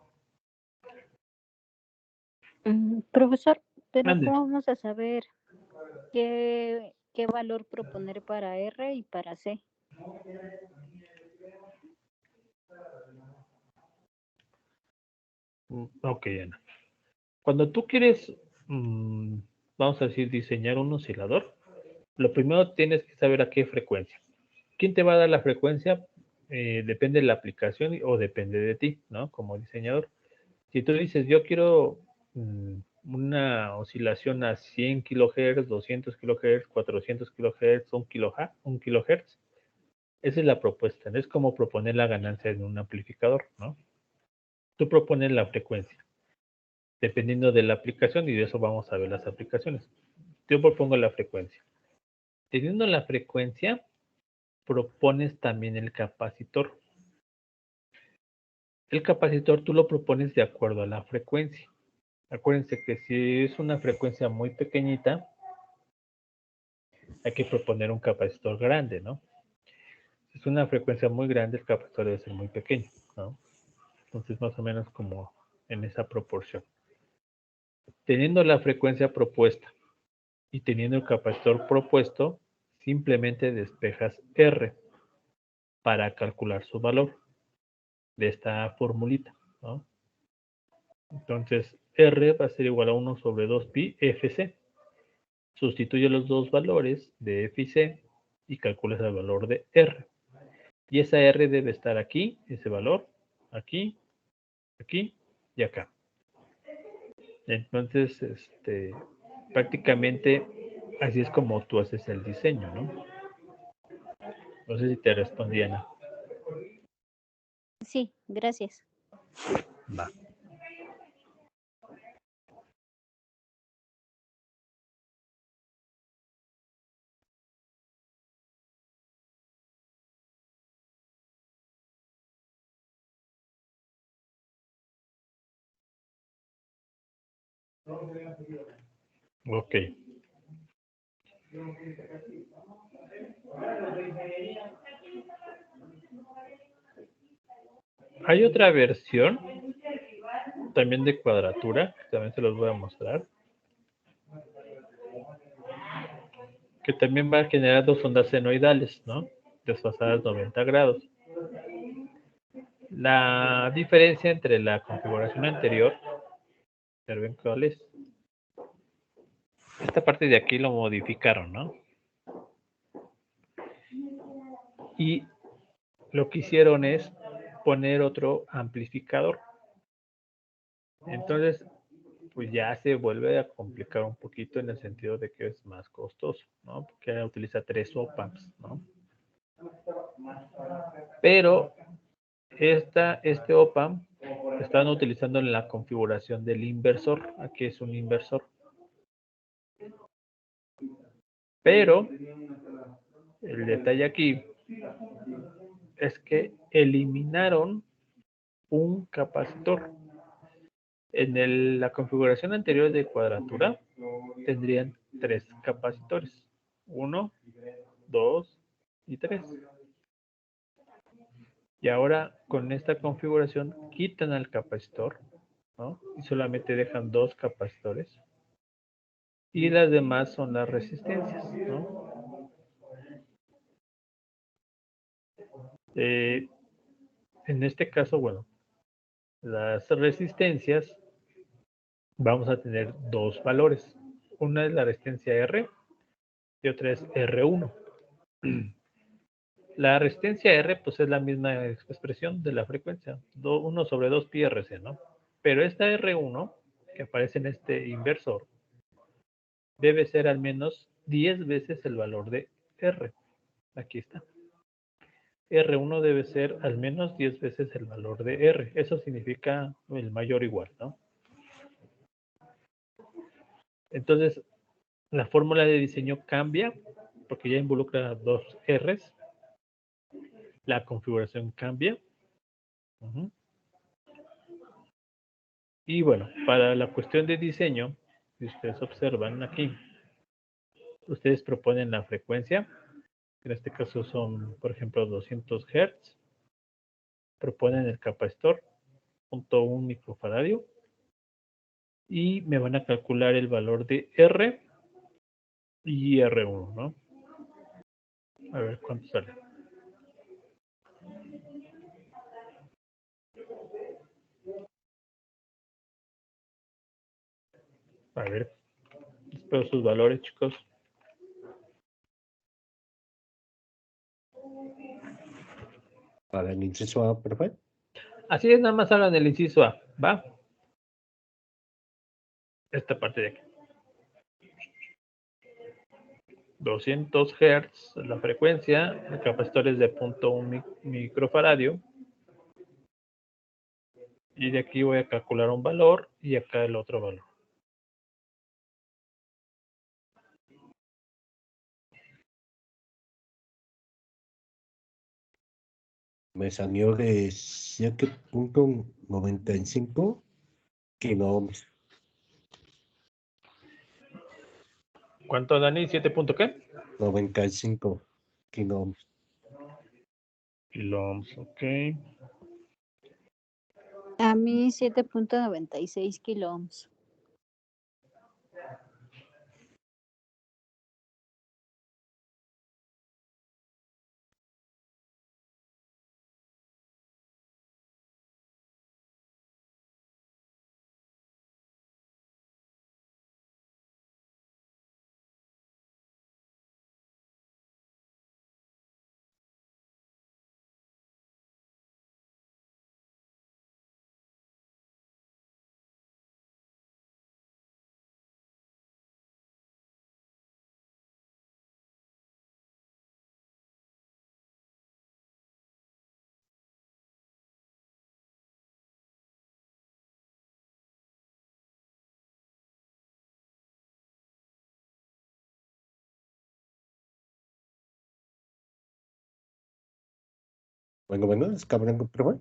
Profesor, pero Mande. ¿cómo vamos a saber qué valor proponer para R y para C? Ok, Ana. Cuando tú quieres, vamos a decir, diseñar un oscilador, lo primero tienes que saber a qué frecuencia. ¿Quién te va a dar la frecuencia? Depende de la aplicación o depende de ti, ¿no? Como diseñador. Si tú dices, yo quiero una oscilación a 100 kHz, 200 kHz, 400 kHz, 1 kHz, esa es la propuesta, ¿no? Es como proponer la ganancia de un amplificador, ¿no? Tú propones la frecuencia, dependiendo de la aplicación, y de eso vamos a ver las aplicaciones. Yo propongo la frecuencia. Teniendo la frecuencia, propones también el capacitor. El capacitor tú lo propones de acuerdo a la frecuencia. Acuérdense que si es una frecuencia muy pequeñita, hay que proponer un capacitor grande, ¿no? Si es una frecuencia muy grande, el capacitor debe ser muy pequeño, ¿no? Entonces, más o menos como en esa proporción. Teniendo la frecuencia propuesta y teniendo el capacitor propuesto, simplemente despejas R para calcular su valor de esta formulita, ¿no? Entonces, R va a ser igual a 1 sobre 2pi FC. Sustituye los dos valores de F y C y calculas el valor de R. Y esa R debe estar aquí, ese valor, aquí aquí y acá. Entonces, prácticamente así es como tú haces el diseño, ¿no? No sé si te respondí, Ana. Sí, gracias. Va. Ok. Hay otra versión también de cuadratura, que también se los voy a mostrar, que también va a generar dos ondas senoidales, ¿no? Desfasadas 90 grados. La diferencia entre la configuración anterior, ¿ven cuál es? Esta parte de aquí lo modificaron, ¿no? Y lo que hicieron es poner otro amplificador. Entonces, pues ya se vuelve a complicar un poquito en el sentido de que es más costoso, ¿no? Porque ahora utiliza 3 op-amps, ¿no? Pero este op-amp están utilizando en la configuración del inversor. Aquí es un inversor. Pero el detalle aquí es que eliminaron un capacitor. En la configuración anterior de cuadratura tendrían 3 capacitores. 1, 2 y 3. Y ahora con esta configuración quitan al capacitor, ¿no? Y solamente dejan 2 capacitores. Y las demás son las resistencias, ¿no? En este caso, bueno, las resistencias vamos a tener dos valores. Una es la resistencia R y otra es R1. La resistencia R pues es la misma expresión de la frecuencia, 1 sobre 2 pi RC, ¿no? Pero esta R1 que aparece en este inversor debe ser al menos 10 veces el valor de R. Aquí está. R1 debe ser al menos 10 veces el valor de R. Eso significa el mayor igual, ¿no? Entonces, la fórmula de diseño cambia porque ya involucra dos R's. La configuración cambia. Y bueno, para la cuestión de diseño, si ustedes observan aquí, ustedes proponen la frecuencia. En este caso son, por ejemplo, 200 Hz. Proponen el capacitor, 0.1 microfaradio. Y me van a calcular el valor de R y R1, ¿no? A ver cuánto sale. A ver, espero sus valores, chicos. Para el inciso A, perfecto. Así es, nada más hablan del inciso A, ¿va? Esta parte de aquí. 200 Hz la frecuencia, el capacitor es de 0.1 microfaradio. Y de aquí voy a calcular un valor y acá el otro valor. Me salió de 7.95 kiloohms. ¿Cuánto, Dani? ¿7 punto qué? 95 kiloohms. Kiloohms, ok. A mí 7.96 kiloohms. Bueno, es cabrón comprobar.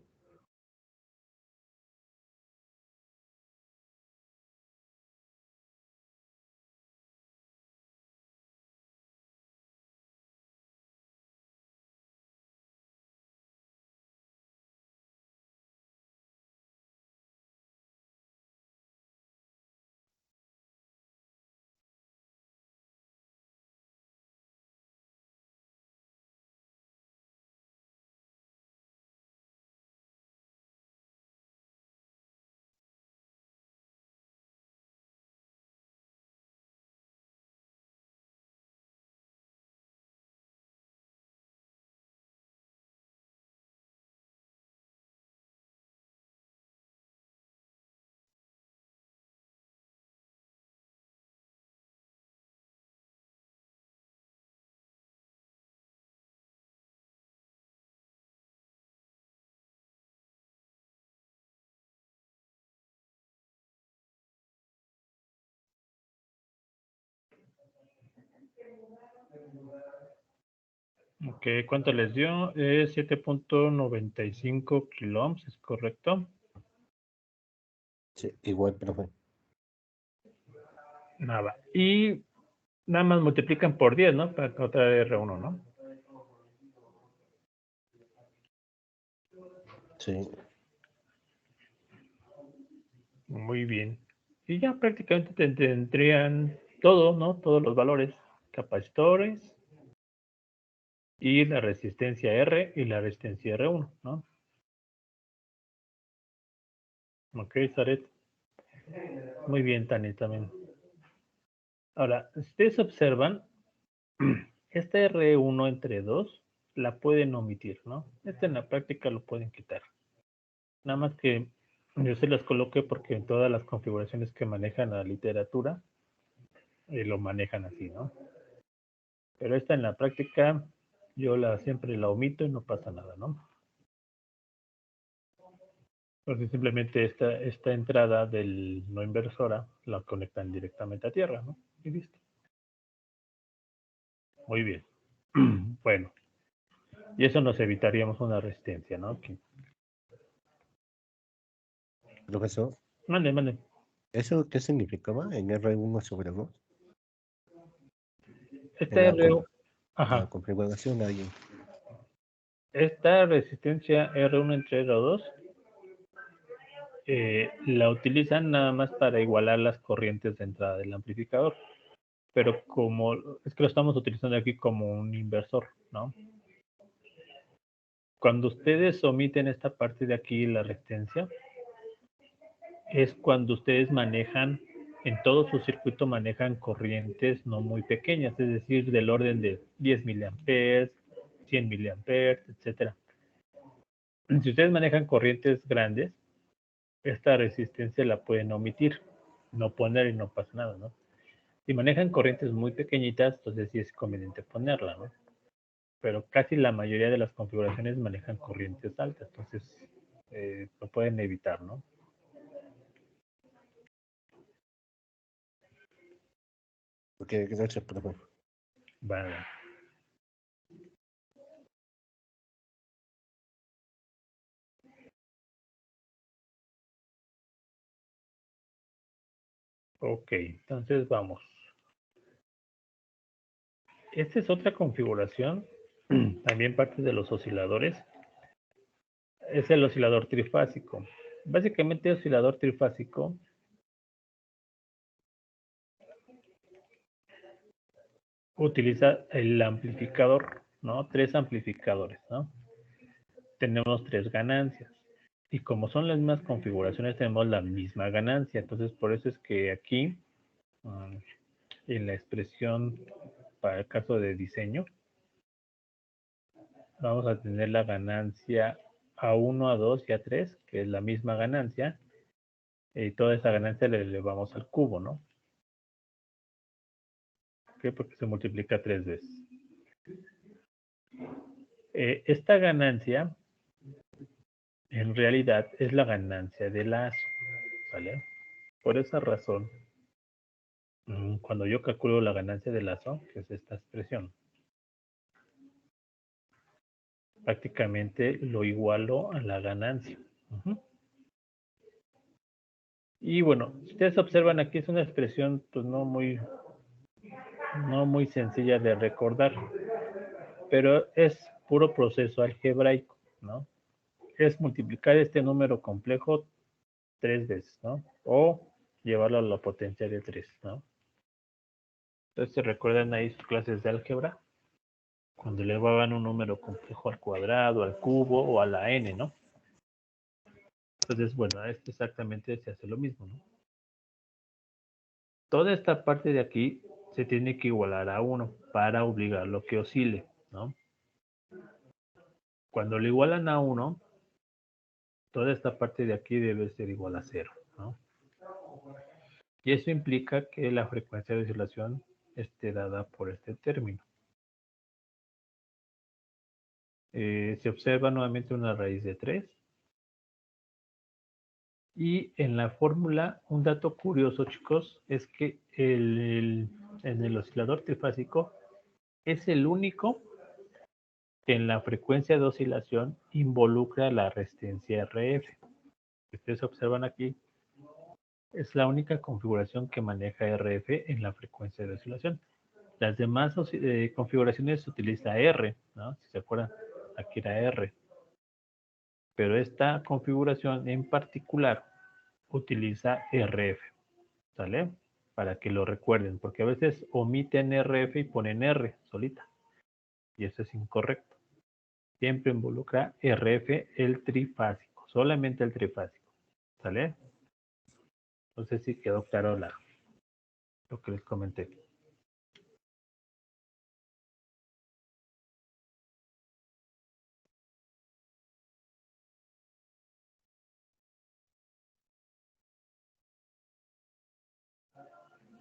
Ok, ¿cuánto les dio? 7.95 kiloohms, ¿es correcto? Sí, igual, profe. Nada. Y nada más multiplican por 10, ¿no? Para encontrar R1, ¿no? Sí. Muy bien. Y ya prácticamente tendrían todo, ¿no? Todos los valores. Capacitores y la resistencia R y la resistencia R1, ¿no? Ok, Zaret. Muy bien, Tani, también. Ahora, ustedes observan, esta R1 entre 2 la pueden omitir, ¿no? Esta en la práctica lo pueden quitar. Nada más que yo se las coloqué porque en todas las configuraciones que manejan la literatura lo manejan así, ¿no? Pero esta en la práctica yo siempre la omito y no pasa nada, ¿no? Porque simplemente esta entrada del no inversora la conectan directamente a tierra, ¿no? Y listo. Muy bien. Bueno, y eso nos evitaríamos una resistencia, ¿no? Aquí. Profesor, Mande. ¿eso qué significaba en R1/2? Esta En la, R, la ajá, configuración ahí. esta resistencia R1 entre R2 la utilizan nada más para igualar las corrientes de entrada del amplificador. Pero como es que lo estamos utilizando aquí como un inversor, ¿no? Cuando ustedes omiten esta parte de aquí, la resistencia, es cuando ustedes manejan, en todo su circuito manejan corrientes no muy pequeñas, es decir, del orden de 10 miliamperes, 100 miliamperes, etcétera. Si ustedes manejan corrientes grandes, esta resistencia la pueden omitir, no poner y no pasa nada, ¿no? Si manejan corrientes muy pequeñitas, entonces sí es conveniente ponerla, ¿no? Pero casi la mayoría de las configuraciones manejan corrientes altas, entonces lo pueden evitar, ¿no? Ok, gracias, profe. Vale. Ok, entonces vamos. Esta es otra configuración, también parte de los osciladores. Es el oscilador trifásico. Básicamente, el oscilador trifásico utiliza el amplificador, ¿no? 3 amplificadores, ¿no? Tenemos 3 ganancias. Y como son las mismas configuraciones, tenemos la misma ganancia. Entonces, por eso es que aquí, en la expresión para el caso de diseño, vamos a tener la ganancia A1, A2 y A3, que es la misma ganancia, y toda esa ganancia le elevamos al cubo, ¿no? ¿Por qué? Porque se multiplica 3 veces. Esta ganancia, en realidad, es la ganancia de lazo, ¿vale? Por esa razón, cuando yo calculo la ganancia de lazo, que es esta expresión, prácticamente lo igualo a la ganancia. Y bueno, si ustedes observan aquí es una expresión pues no muy sencilla de recordar, pero es puro proceso algebraico, ¿no? Es multiplicar este número complejo 3 veces, ¿no? O llevarlo a la potencia de 3, ¿no? Entonces, ¿se recuerdan ahí sus clases de álgebra? Cuando elevaban un número complejo al cuadrado, al cubo o a la n, ¿no? Entonces, bueno, este exactamente se hace lo mismo, ¿no? Toda esta parte de aquí se tiene que igualar a 1 para obligarlo que oscile, ¿no? Cuando lo igualan a 1, toda esta parte de aquí debe ser igual a 0, ¿no? Y eso implica que la frecuencia de oscilación esté dada por este término. Se observa nuevamente una raíz de 3. Y en la fórmula, un dato curioso, chicos, es que en el oscilador trifásico es el único que en la frecuencia de oscilación involucra la resistencia RF. Ustedes observan aquí, es la única configuración que maneja RF en la frecuencia de oscilación. Las demás configuraciones se utiliza R, ¿no? Si se acuerdan, aquí era R. Pero esta configuración en particular utiliza RF, ¿sale? Para que lo recuerden, porque a veces omiten RF y ponen R solita. Y eso es incorrecto. Siempre involucra RF el trifásico, solamente el trifásico, ¿sale? No sé si quedó claro lo que les comenté.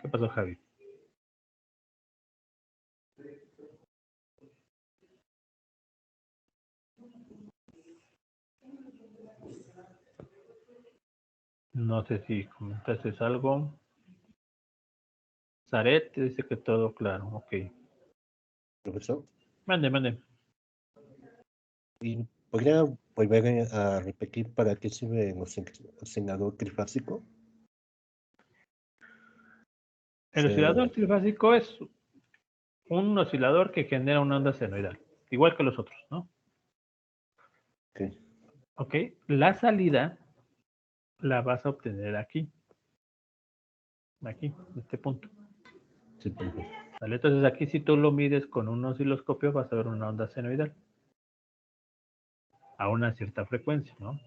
¿Qué pasó, Javi? No sé si comentaste algo. Zaret dice que todo claro, ok. Profesor, Mande. ¿y podría volver a repetir para qué sirve el oscilador trifásico? El oscilador trifásico es un oscilador que genera una onda senoidal, igual que los otros, ¿no? Ok. Ok, la salida la vas a obtener aquí, en este punto. Sí, perfecto. ¿Vale? Entonces aquí si tú lo mides con un osciloscopio vas a ver una onda senoidal a una cierta frecuencia, ¿no?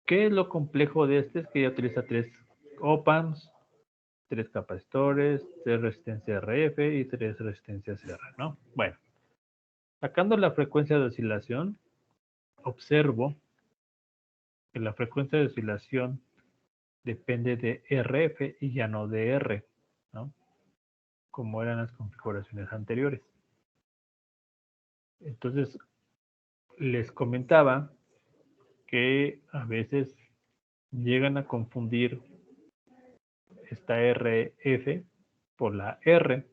¿Qué es lo complejo de este? Es que ya utiliza 3 op-amps, 3 capacitores, 3 resistencias RF y 3 resistencias R, ¿no? Bueno, sacando la frecuencia de oscilación, observo que la frecuencia de oscilación depende de RF y ya no de R, ¿no? Como eran las configuraciones anteriores. Entonces, les comentaba que a veces llegan a confundir esta RF por la R.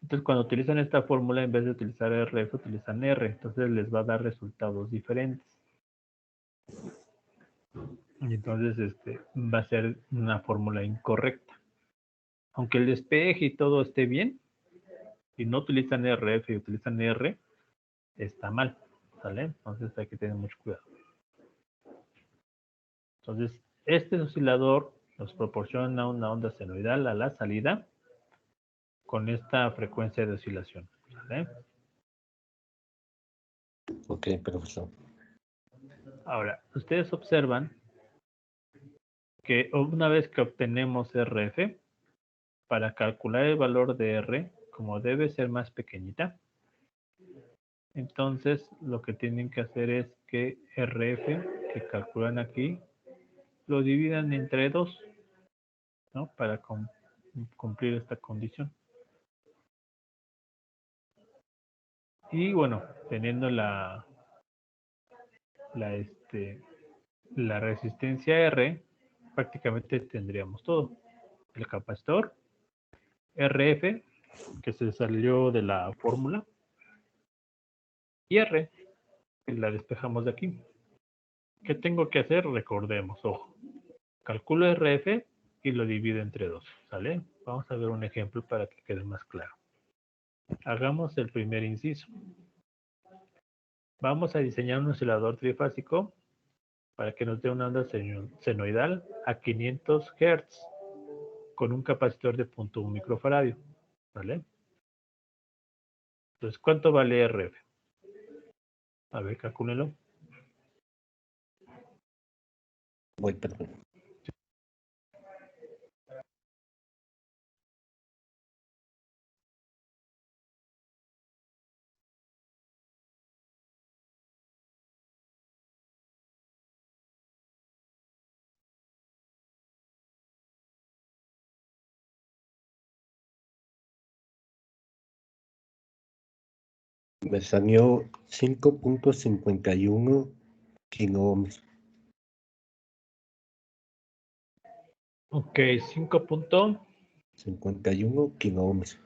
Entonces, cuando utilizan esta fórmula, en vez de utilizar RF, utilizan R. Entonces, les va a dar resultados diferentes. Y entonces, va a ser una fórmula incorrecta. Aunque el despeje y todo esté bien, si no utilizan RF y utilizan R, está mal, ¿sale? Entonces hay que tener mucho cuidado. Entonces, este oscilador nos proporciona una onda senoidal a la salida con esta frecuencia de oscilación, ¿vale? Ok, profesor. Ahora, ustedes observan que una vez que obtenemos RF, para calcular el valor de R, como debe ser más pequeñita, entonces lo que tienen que hacer es que RF, que calculan aquí, lo dividan entre 2, ¿no? Para cumplir esta condición. Y bueno, teniendo la resistencia R, prácticamente tendríamos todo. El capacitor, RF, que se salió de la fórmula, y R, y la despejamos de aquí. ¿Qué tengo que hacer? Recordemos, ojo. Calculo RF y lo divido entre 2, ¿sale? Vamos a ver un ejemplo para que quede más claro. Hagamos el primer inciso. Vamos a diseñar un oscilador trifásico para que nos dé una onda senoidal a 500 Hz con un capacitor de 0.1 microfaradio, ¿vale? Entonces, ¿cuánto vale RF? A ver, calcúlenlo. Voy, perdón. Me salió 5.51 kiloohms. Ok, 5. 51 kiloohms.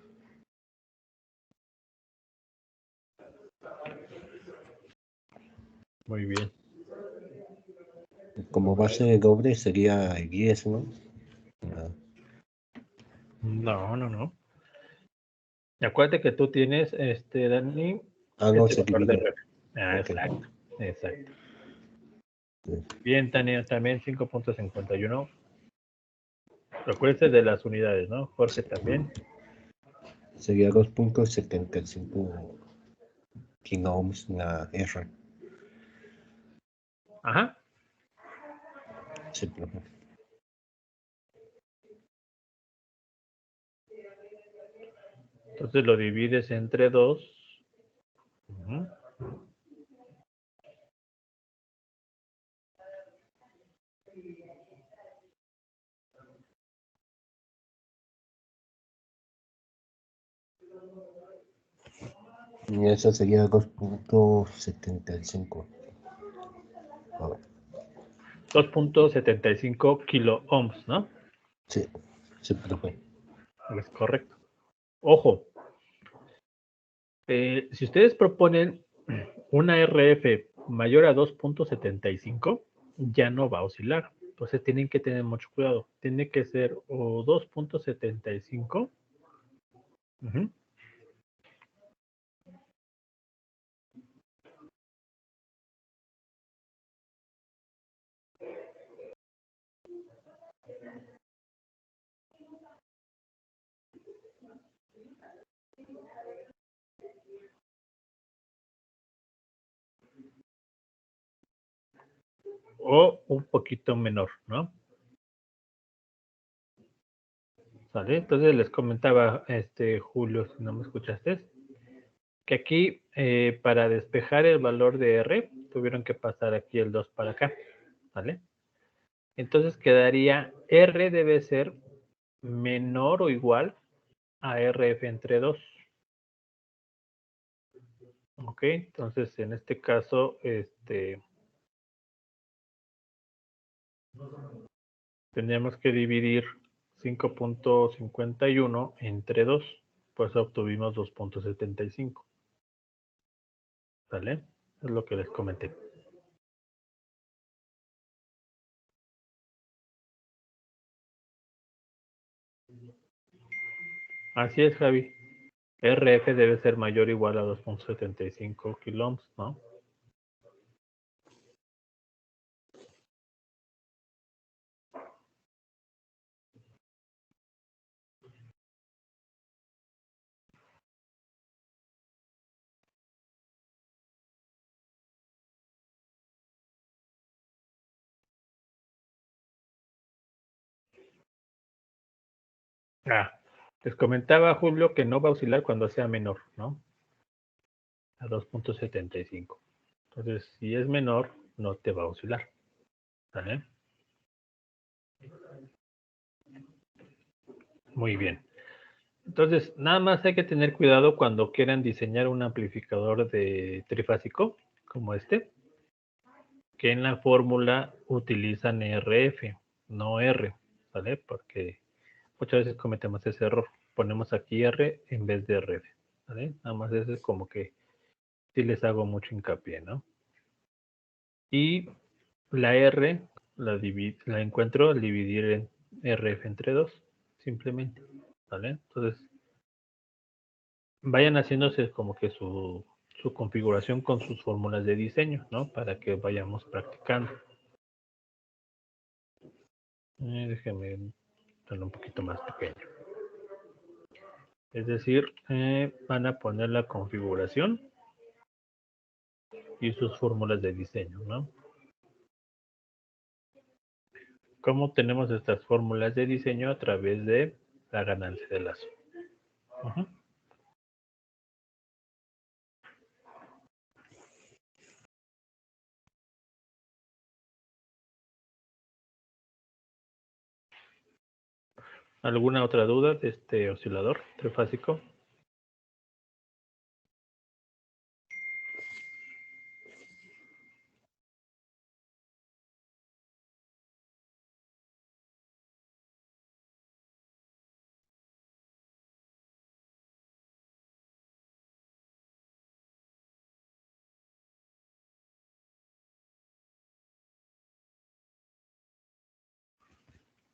Muy bien. Como base de doble sería 10, ¿no? Ah, No. Acuérdate que tú tienes, Dani, no se valor de divide. RF. Ah, Ok. exacto. Sí. Bien, Tania, también 5.51. Recuérdese de las unidades, ¿no? Jorge también. Sería 2.75 kiloohms la R. Ajá. Sí, profe. Entonces lo divides entre 2. Ujú. Y eso sería 2.75. A ver. 2.75 kilo ohms, ¿no? Sí, sí, profe. Es correcto. Ojo, si ustedes proponen una RF mayor a 2.75, ya no va a oscilar. Entonces tienen que tener mucho cuidado. Tiene que ser o 2.75. Ujú. O un poquito menor, ¿no? ¿Sale? Entonces les comentaba, Julio, si no me escuchaste, que aquí para despejar el valor de R tuvieron que pasar aquí el 2 para acá, ¿vale? Entonces quedaría R debe ser menor o igual a RF entre 2. Ok, entonces en este caso, tendríamos que dividir 5.51 entre 2, pues obtuvimos 2.75. ¿Vale? Es lo que les comenté. Así es, Javi. RF debe ser mayor o igual a 2.75 kiloohms, ¿no? Les comentaba Julio que no va a oscilar cuando sea menor, ¿no? A 2.75. Entonces, si es menor, no te va a oscilar. ¿Vale? Muy bien. Entonces, nada más hay que tener cuidado cuando quieran diseñar un amplificador de trifásico, como este, que en la fórmula utilizan RF, no R, ¿vale? Porque muchas veces cometemos ese error. Ponemos aquí R en vez de RF, ¿vale? Nada más eso es como que sí les hago mucho hincapié, ¿no? Y la R la encuentro al dividir en RF entre 2, simplemente, ¿vale? Entonces, vayan haciéndose como que su configuración con sus fórmulas de diseño, ¿no? Para que vayamos practicando. Déjenme hacerlo un poquito más pequeño. Es decir, van a poner la configuración y sus fórmulas de diseño, ¿no? ¿Cómo tenemos estas fórmulas de diseño? A través de la ganancia de lazo. ¿Alguna otra duda de este oscilador trifásico?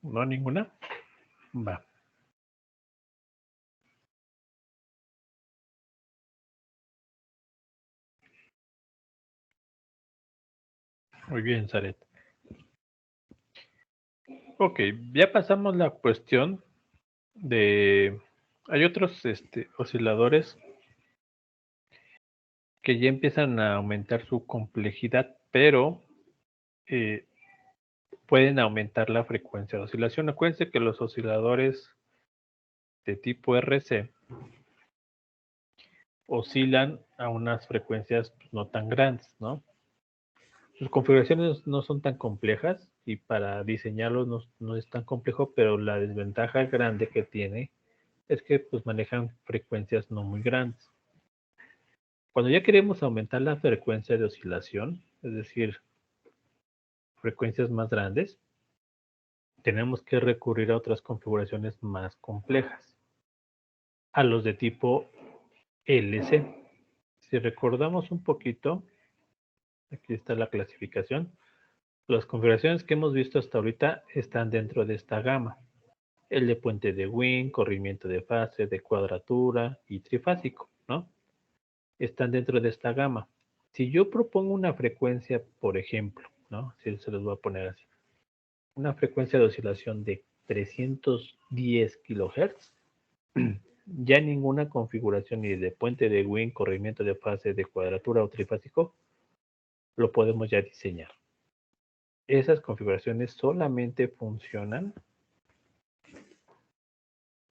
¿No? ¿Ninguna? Va. Muy bien, Zaret. Ok, ya pasamos la cuestión de... Hay otros osciladores que ya empiezan a aumentar su complejidad, pero pueden aumentar la frecuencia de oscilación. Acuérdense que los osciladores de tipo RC oscilan a unas frecuencias no tan grandes, ¿no? Sus configuraciones no son tan complejas y para diseñarlos no es tan complejo, pero la desventaja grande que tiene es que pues manejan frecuencias no muy grandes. Cuando ya queremos aumentar la frecuencia de oscilación, es decir, frecuencias más grandes, tenemos que recurrir a otras configuraciones más complejas, a los de tipo LC. Si recordamos un poquito, aquí está la clasificación. Las configuraciones que hemos visto hasta ahorita están dentro de esta gama. El de puente de Wien, corrimiento de fase, de cuadratura y trifásico, ¿no? Están dentro de esta gama. Si yo propongo una frecuencia, por ejemplo, ¿no? Si se los voy a poner así. Una frecuencia de oscilación de 310 kHz, ya ninguna configuración ni de puente de Wien, corrimiento de fase, de cuadratura o trifásico lo podemos ya diseñar. Esas configuraciones solamente funcionan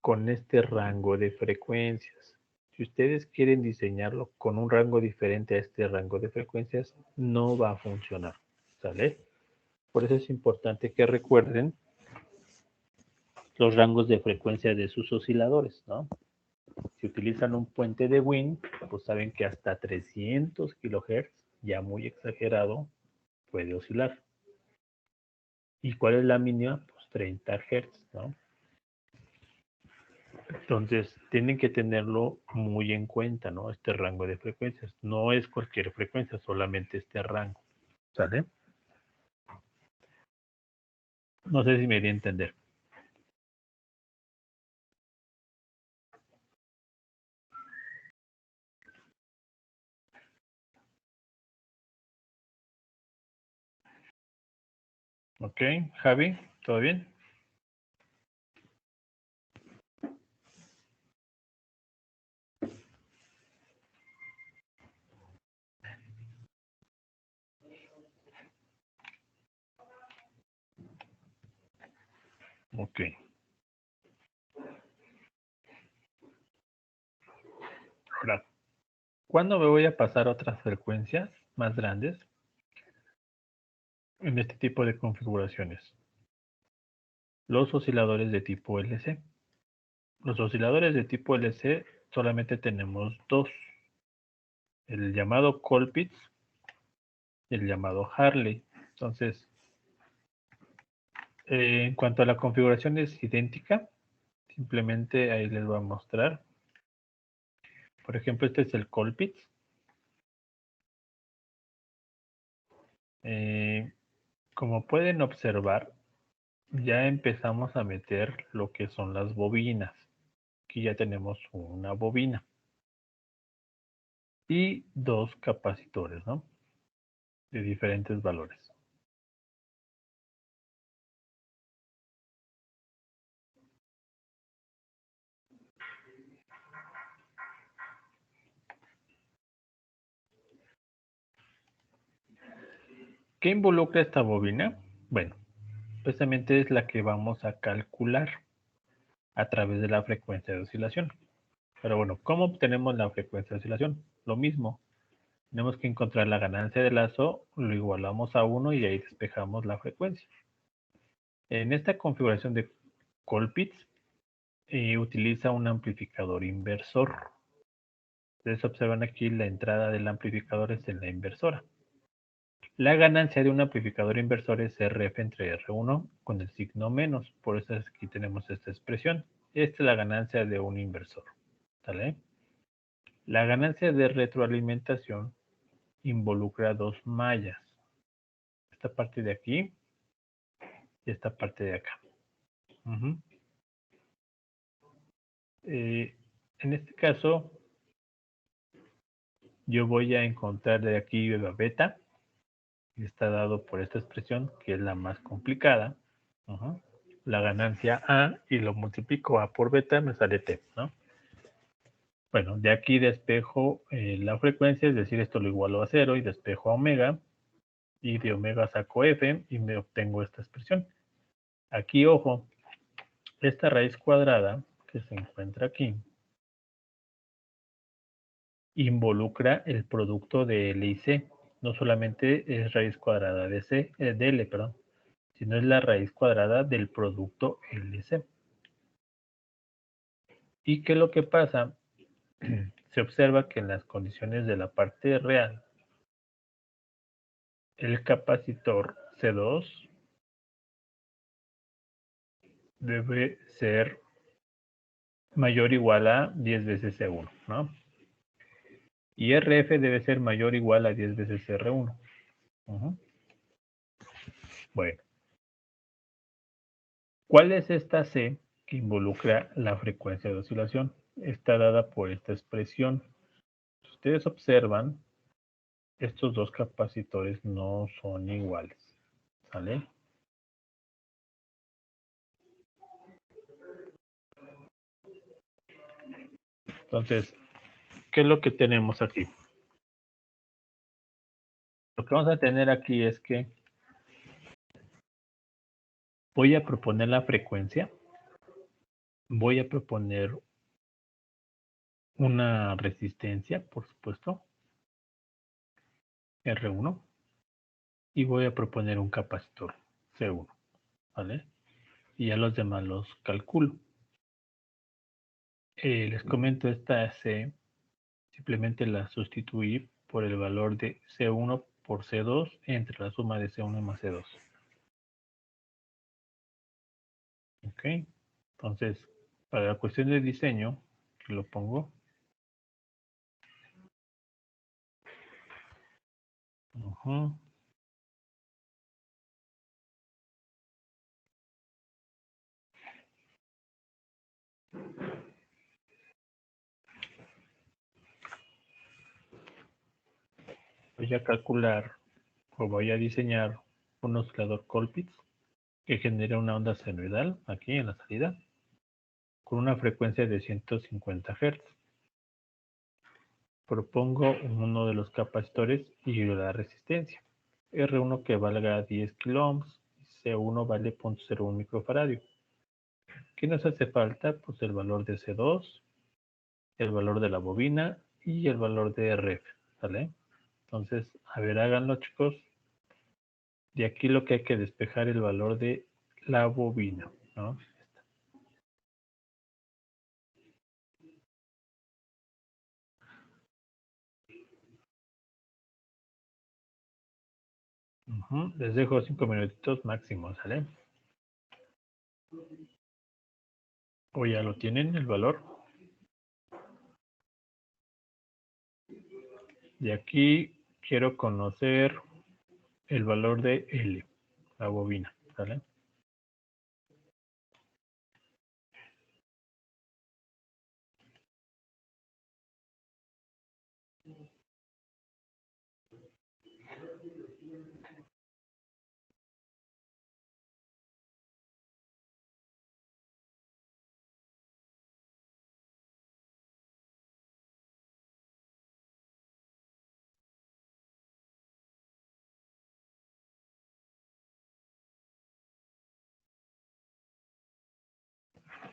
con este rango de frecuencias. Si ustedes quieren diseñarlo con un rango diferente a este rango de frecuencias, no va a funcionar, ¿sale? Por eso es importante que recuerden los rangos de frecuencia de sus osciladores, ¿no? Si utilizan un puente de Wien, pues saben que hasta 300 kHz, ya muy exagerado, puede oscilar. ¿Y cuál es la mínima? Pues 30 Hz, ¿no? Entonces, tienen que tenerlo muy en cuenta, ¿no? Este rango de frecuencias. No es cualquier frecuencia, solamente este rango. ¿Sale? No sé si me di a entender. Ok, Javi, ¿todo bien? Ok. Ahora, ¿cuándo me voy a pasar a otras frecuencias más grandes en este tipo de configuraciones? Los osciladores de tipo LC. Los osciladores de tipo LC solamente tenemos dos. El llamado Colpitts y el llamado Hartley. Entonces, en cuanto a la configuración es idéntica. Simplemente ahí les voy a mostrar. Por ejemplo, este es el Colpitts. Como pueden observar, ya empezamos a meter lo que son las bobinas. Aquí ya tenemos una bobina y dos capacitores, ¿no? De diferentes valores. ¿Qué involucra esta bobina? Bueno, precisamente es la que vamos a calcular a través de la frecuencia de oscilación. Pero bueno, ¿cómo obtenemos la frecuencia de oscilación? Lo mismo, tenemos que encontrar la ganancia de lazo, lo igualamos a 1 y ahí despejamos la frecuencia. En esta configuración de Colpitts utiliza un amplificador inversor. Ustedes observan aquí la entrada del amplificador es en la inversora. La ganancia de un amplificador inversor es RF entre R1 con el signo menos. Por eso aquí tenemos esta expresión. Esta es la ganancia de un inversor. ¿Vale? La ganancia de retroalimentación involucra dos mallas. Esta parte de aquí y esta parte de acá. En este caso, yo voy a encontrar de aquí beta. Está dado por esta expresión, que es la más complicada. La ganancia A y lo multiplico A por beta, me sale T, ¿no? Bueno, de aquí despejo la frecuencia, es decir, esto lo igualo a 0 y despejo a omega. Y de omega saco F y me obtengo esta expresión. Aquí, ojo, esta raíz cuadrada que se encuentra aquí involucra el producto de L y C. No solamente es raíz cuadrada de L, perdón, sino es la raíz cuadrada del producto LC. ¿Y qué es lo que pasa? Se observa que en las condiciones de la parte real, el capacitor C2 debe ser mayor o igual a 10 veces C1, ¿no? Y RF debe ser mayor o igual a 10 veces R1. Bueno, ¿cuál es esta C que involucra la frecuencia de oscilación? Está dada por esta expresión. Si ustedes observan, estos dos capacitores no son iguales. ¿Sale? Entonces, ¿qué es lo que tenemos aquí? Lo que vamos a tener aquí es que voy a proponer la frecuencia, voy a proponer una resistencia, por supuesto, R1, y voy a proponer un capacitor, C1, ¿vale? Y ya los demás los calculo. Les comento esta C, simplemente la sustituí por el valor de C1 por C2 entre la suma de C1 más C2. Ok, entonces, para la cuestión de diseño, que lo pongo. Voy a calcular o voy a diseñar un oscilador Colpitts que genera una onda senoidal aquí en la salida con una frecuencia de 150 Hz. Propongo uno de los capacitores y la resistencia. R1 que valga 10 kΩ y C1 vale 0.01 microfaradio. ¿Qué nos hace falta? Pues el valor de C2, el valor de la bobina y el valor de RF. ¿Vale? Entonces, a ver, háganlo, chicos. De aquí lo que hay que despejar el valor de la bobina, ¿no? Les dejo 5 minutitos máximo, ¿sale? O ya lo tienen el valor. De aquí quiero conocer el valor de L, la bobina, ¿vale?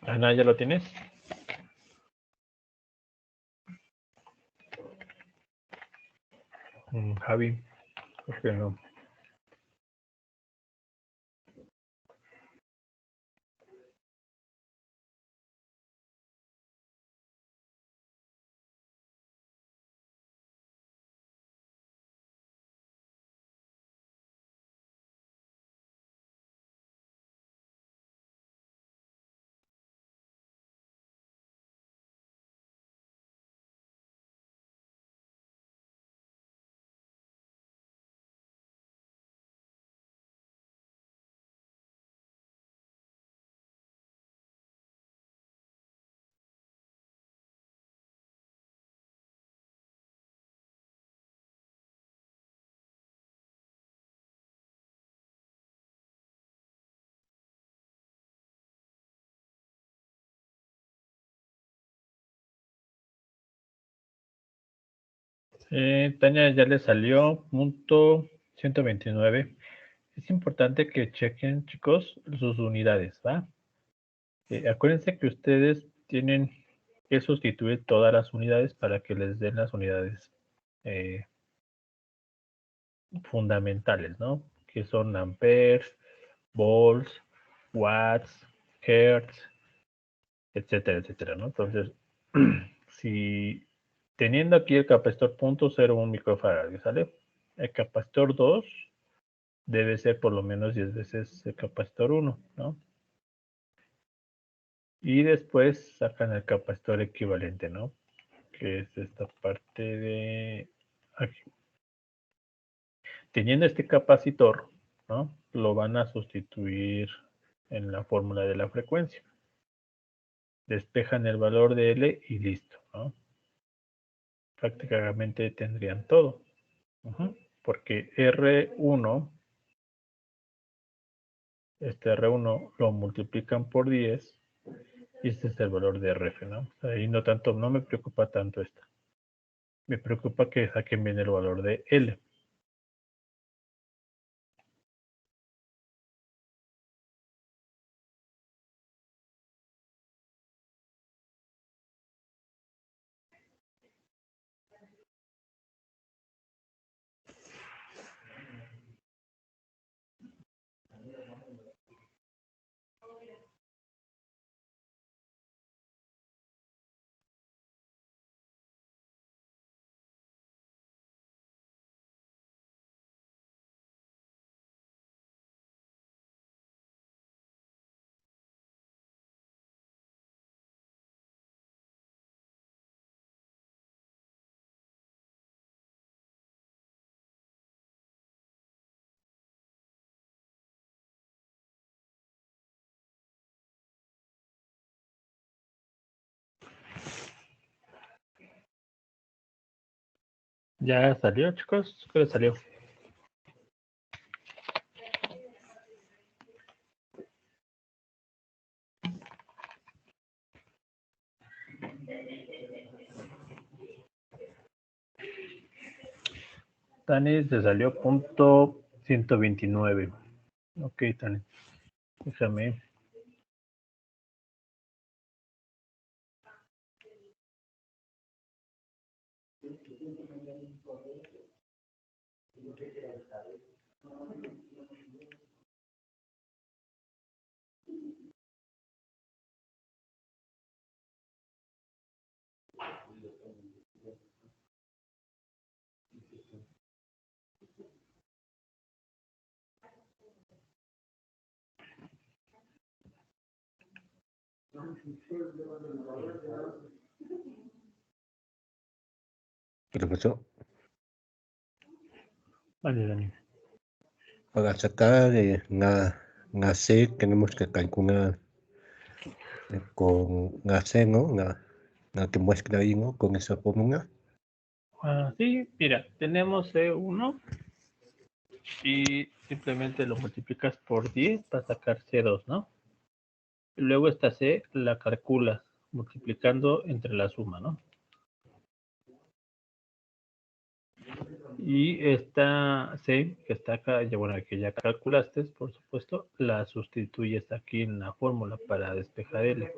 Ana, ¿ya lo tienes? Javi, ¿por qué no? Tania ya le salió punto 129. Es importante que chequen, chicos, sus unidades, ¿va? Acuérdense que ustedes tienen que sustituir todas las unidades para que les den las unidades fundamentales, ¿no? Que son amperes, volts, watts, hertz, etcétera, etcétera, ¿no? Entonces, si teniendo aquí el capacitor 0.01 microfarad, ¿sale? El capacitor 2 debe ser por lo menos 10 veces el capacitor 1, ¿no? Y después sacan el capacitor equivalente, ¿no? Que es esta parte de aquí. Teniendo este capacitor, ¿no? Lo van a sustituir en la fórmula de la frecuencia. Despejan el valor de L y listo, ¿no? Prácticamente tendrían todo. Porque R1, este R1 lo multiplican por 10 y este es el valor de RF, ¿no? Ahí no tanto, no me preocupa tanto esto. Me preocupa que saquen bien el valor de L. ¿Ya salió, chicos? ¿Qué les salió? Tani se salió punto 129. Ok, Tani. Déjame. ¿Qué pasó? Vale, Dani. Para sacar la C tenemos que calcular con la C, ¿no? La que muestra ahí, ¿no? Con esa fórmula. Sí, mira, tenemos C1 y simplemente lo multiplicas por 10 para sacar C2, ¿no? Y luego esta C la calculas multiplicando entre la suma, ¿no? Y esta C que está acá, bueno, que ya calculaste, por supuesto, la sustituyes aquí en la fórmula para despejar L.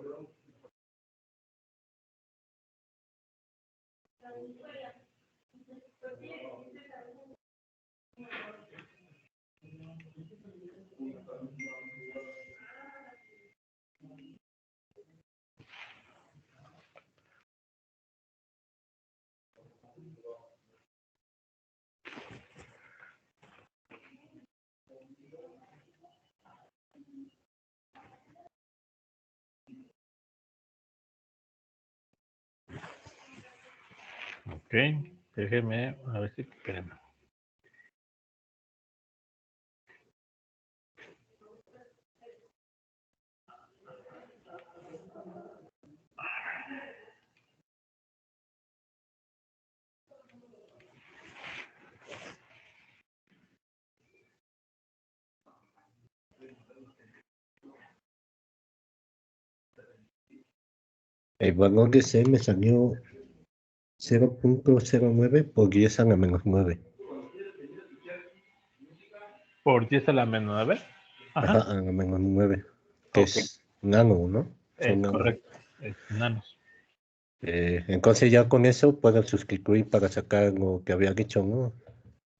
Ok, déjeme a ver si espérenme. El valor de C me salió 0.09 por 10 a la menos 9. Por 10 a la menos 9. Ajá, Ajá, a la menos 9. Que ok, es nano, ¿no? es Son nanos. correcto, es nanos. Entonces ya con eso puedo sustituir para sacar lo que había dicho, ¿no?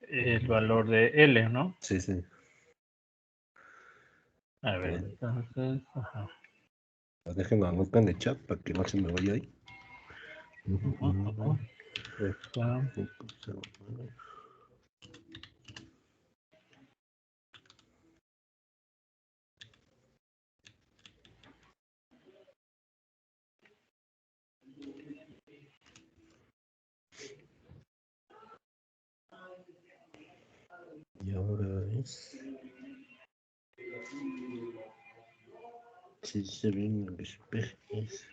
El valor de L, ¿no? Sí, sí. A ver, Ok. entonces, ajá. Déjenme anotar en el chat para que no se me vaya ahí. Está, Y ahora es... Si se ven los espejes.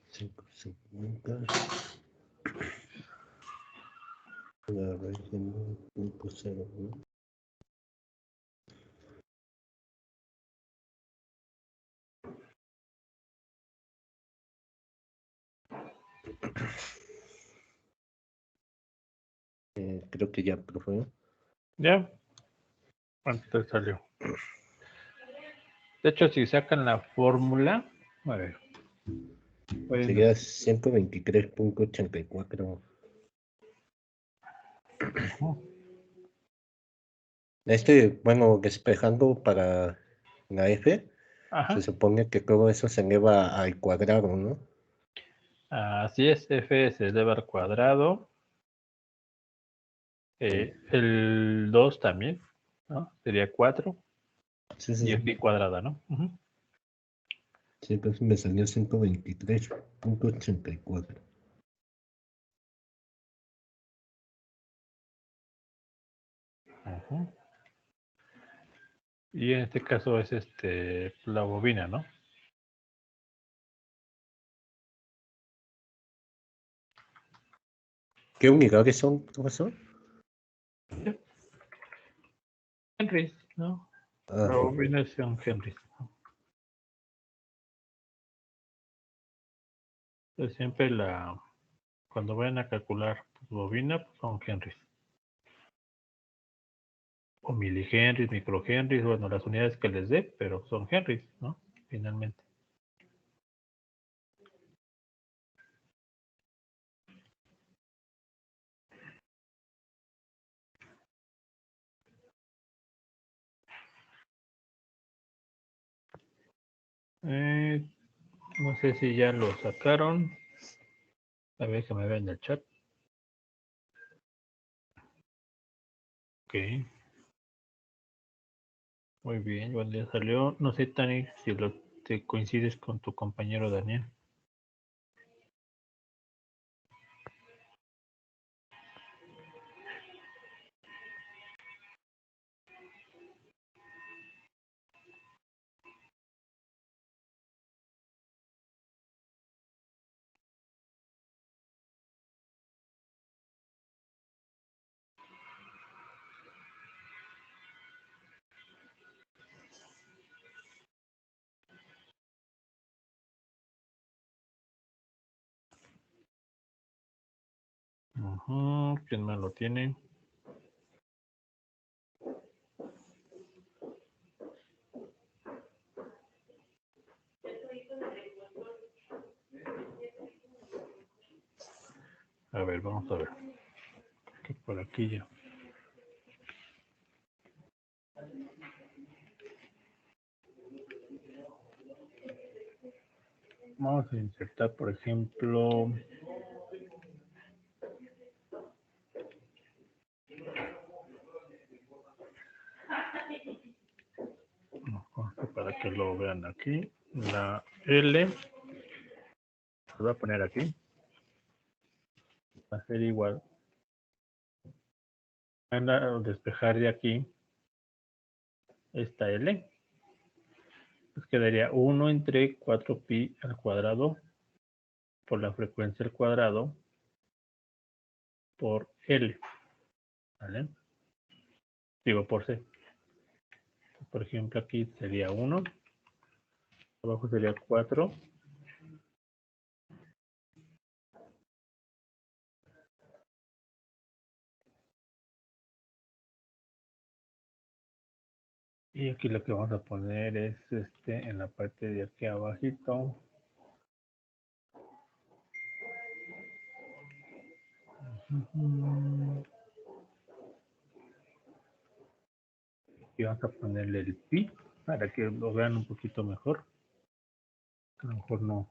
Cinco, 50. La raíz de 9.0, ¿no? Creo que ya, profe. ya, ¿cuánto te salió? De hecho, si sacan la fórmula, a ver, pueden, Sería 123.84. Bueno, despejando para la F, ajá, se supone que todo eso se eleva al cuadrado, ¿no? así es, F se eleva al cuadrado, el 2 también, ¿no? Sería 4 Sí, y sí, el pi cuadrada, ¿no? sí, entonces me salió 123.84. Ujú. Y en este caso es la bobina, ¿no? ¿Qué unidades son, profesor? Henrys, ¿no? Ah, La bobina son Henrys. Entonces, siempre cuando vayan a calcular bobina, pues son Henrys. O milihenrys, microhenrys, bueno, las unidades que les dé, pero son Henrys, ¿no? Finalmente. No sé si ya lo sacaron. A ver que me vean en el chat. Ok. Muy bien, igual ya salió. No sé, Tani, si te coincides con tu compañero Daniel. ¿Quién más lo tiene? A ver, vamos a ver. Que por aquí ya. Vamos a insertar, por ejemplo, para que lo vean aquí, la L, lo voy a poner aquí, va a ser igual. Van a despejar de aquí esta L, pues quedaría 1 entre 4pi al cuadrado por la frecuencia al cuadrado por L, ¿vale? Digo por C. Por ejemplo, aquí sería 1, abajo sería 4. Y aquí lo que vamos a poner es en la parte de aquí abajito. Y vamos a ponerle el pi para que lo vean un poquito mejor. A lo mejor no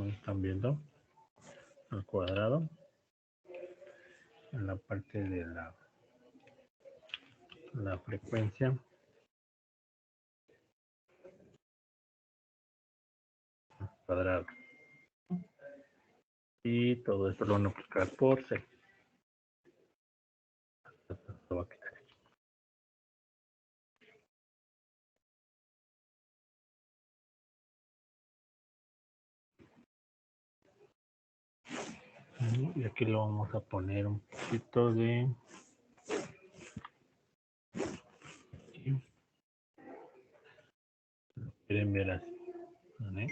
están viendo al cuadrado en la parte de la frecuencia al cuadrado. Y todo esto lo van a multiplicar por 6. Esto va a quedar aquí. Y aquí lo vamos a poner un poquito de... Quieren ver así, ¿vale?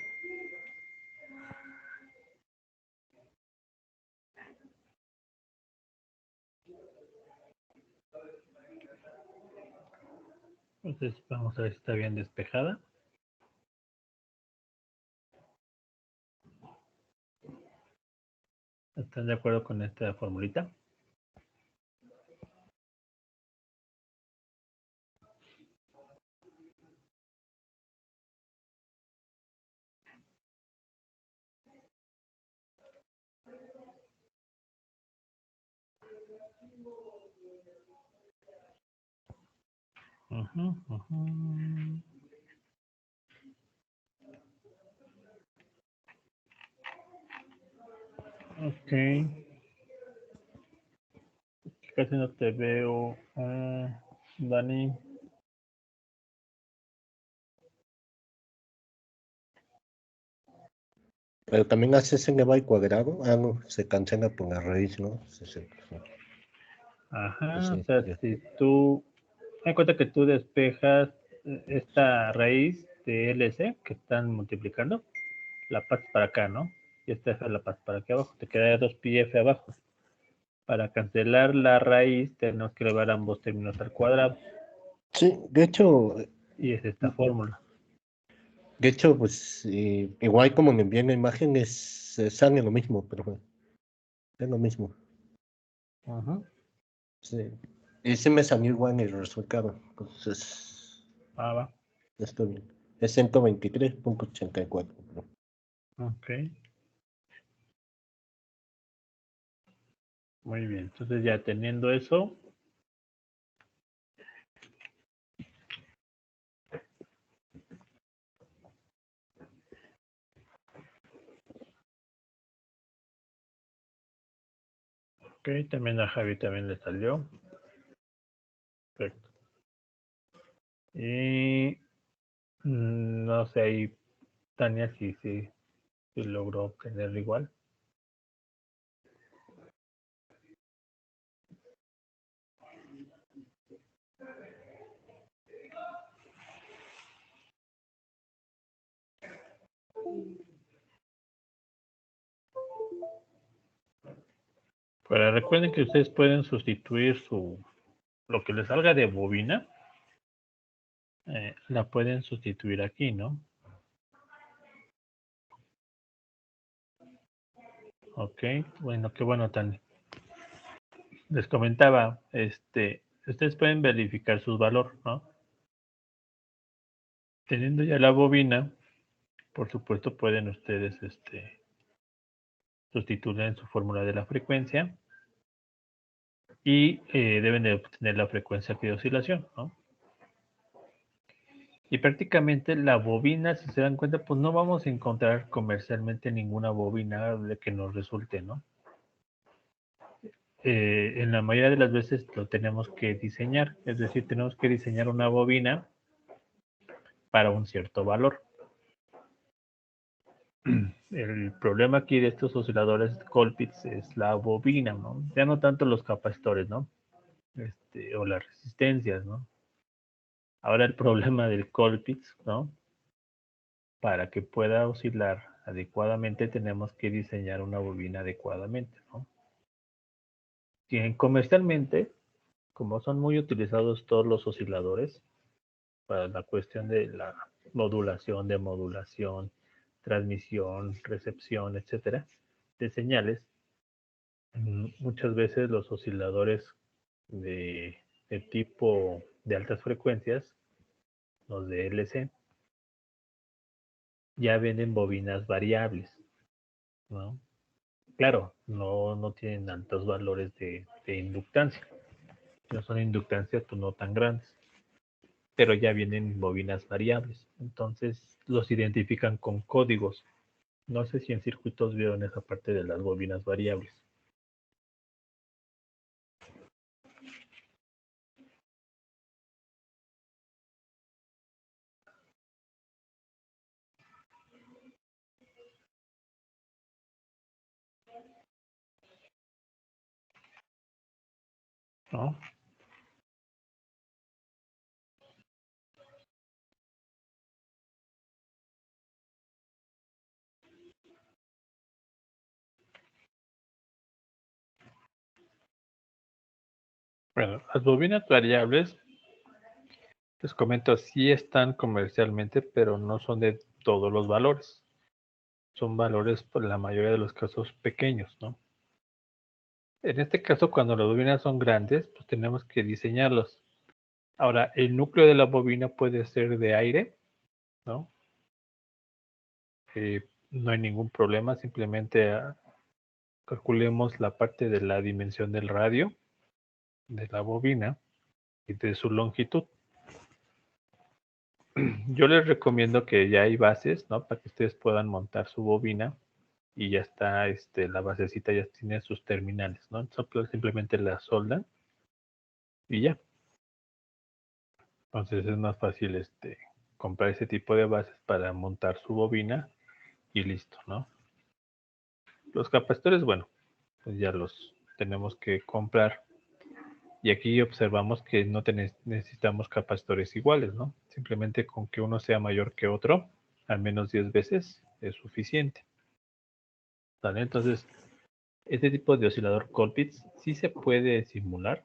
Entonces vamos a ver si está bien despejada. ¿Están de acuerdo con esta formulita? Ok. Casi no te veo. Dani. Pero también hace ese elevado al cuadrado. Ah, no, se cancela por la raíz, ¿no? Sí. Ajá, o Sí, sea, ya. si tú, ten en cuenta que tú despejas esta raíz de LC que están multiplicando, la pasas para acá, ¿no? Y esta la pasas para aquí abajo, te queda 2πf abajo. Para cancelar la raíz tenemos que elevar ambos términos al cuadrado Sí, y es esta fórmula. de hecho, pues igual como me envían la imagen, sale lo mismo, pero bueno, es lo mismo. Ajá. Sí. Y sí me salió igual el resultado. Entonces, Va. estoy bien. Es 123.84. Ok. Muy bien. Entonces ya teniendo eso, Ok, también a Javi también le salió. Perfecto. Y no sé ahí, Tania, si logró obtenerlo igual. Pero recuerden que ustedes pueden sustituir lo que les salga de bobina, la pueden sustituir aquí, ¿no? Ok, bueno, qué bueno, Tania. Les comentaba, ustedes pueden verificar su valor, ¿no? Teniendo ya la bobina, por supuesto pueden ustedes sustituirla en su fórmula de la frecuencia y deben de obtener la frecuencia de oscilación, ¿no? Y prácticamente la bobina, si se dan cuenta, pues no vamos a encontrar comercialmente ninguna bobina de que nos resulte, ¿no? En la mayoría de las veces lo tenemos que diseñar, es decir, tenemos que diseñar una bobina para un cierto valor. El problema aquí de estos osciladores Colpitts es la bobina, ¿no? Ya no tanto los capacitores, ¿no? O las resistencias, ¿no? Ahora el problema del Colpitts, ¿no? Para que pueda oscilar adecuadamente tenemos que diseñar una bobina adecuadamente, ¿no? Comercialmente, como son muy utilizados todos los osciladores para la cuestión de la modulación, demodulación, transmisión, recepción, etcétera, de señales, muchas veces los osciladores de tipo de altas frecuencias, los de LC, ya venden bobinas variables, ¿no? Claro, no tienen altos valores de inductancia. No son inductancias pues, no tan grandes, pero ya vienen bobinas variables. Entonces los identifican con códigos. No sé si en circuitos vieron esa parte de las bobinas variables. ¿No? Bueno, las bobinas variables, les comento, sí están comercialmente, pero no son de todos los valores. Son valores, por la mayoría de los casos, pequeños, ¿no? En este caso, cuando las bobinas son grandes, pues tenemos que diseñarlos. Ahora, el núcleo de la bobina puede ser de aire, ¿no? No hay ningún problema, simplemente calculemos la parte de la dimensión del radio de la bobina y de su longitud. Yo les recomiendo que ya hay bases, ¿no? Para que ustedes puedan montar su bobina y ya está, la basecita ya tiene sus terminales, ¿no? Simplemente la soldan y ya. Entonces es más fácil, comprar ese tipo de bases para montar su bobina y listo, ¿no? Los capacitores, bueno, pues ya los tenemos que comprar. Y aquí observamos que no necesitamos capacitores iguales, ¿no? Simplemente con que uno sea mayor que otro, al menos 10 veces, es suficiente. ¿Vale? Entonces, este tipo de oscilador Colpitts sí se puede simular,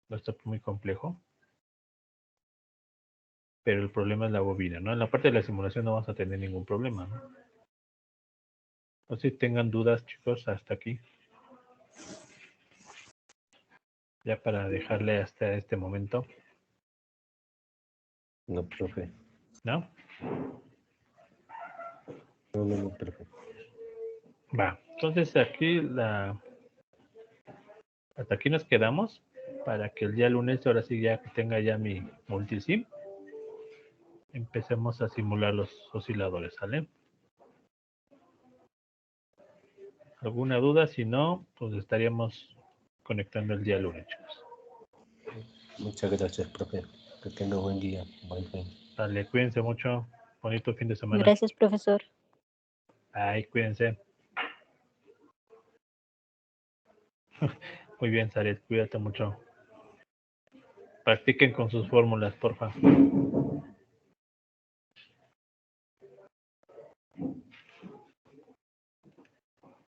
no está muy complejo, pero el problema es la bobina, ¿no? En la parte de la simulación no vamos a tener ningún problema, ¿no? No sé si tengan dudas, chicos, hasta aquí. Ya para dejarle hasta este momento. No, profe. ¿No? No, profe. Va. Entonces aquí hasta aquí nos quedamos para que el día lunes, ahora sí ya que tenga ya mi multisim, empecemos a simular los osciladores, ¿sale? ¿Alguna duda? Si no, pues estaríamos conectando el día lunes, chicos. Muchas gracias, profe. Que tenga buen día. Bye, bye. Dale, cuídense mucho. Bonito fin de semana. Gracias, profesor. Ay, cuídense. Muy bien, Saret, cuídate mucho. Practiquen con sus fórmulas, porfa.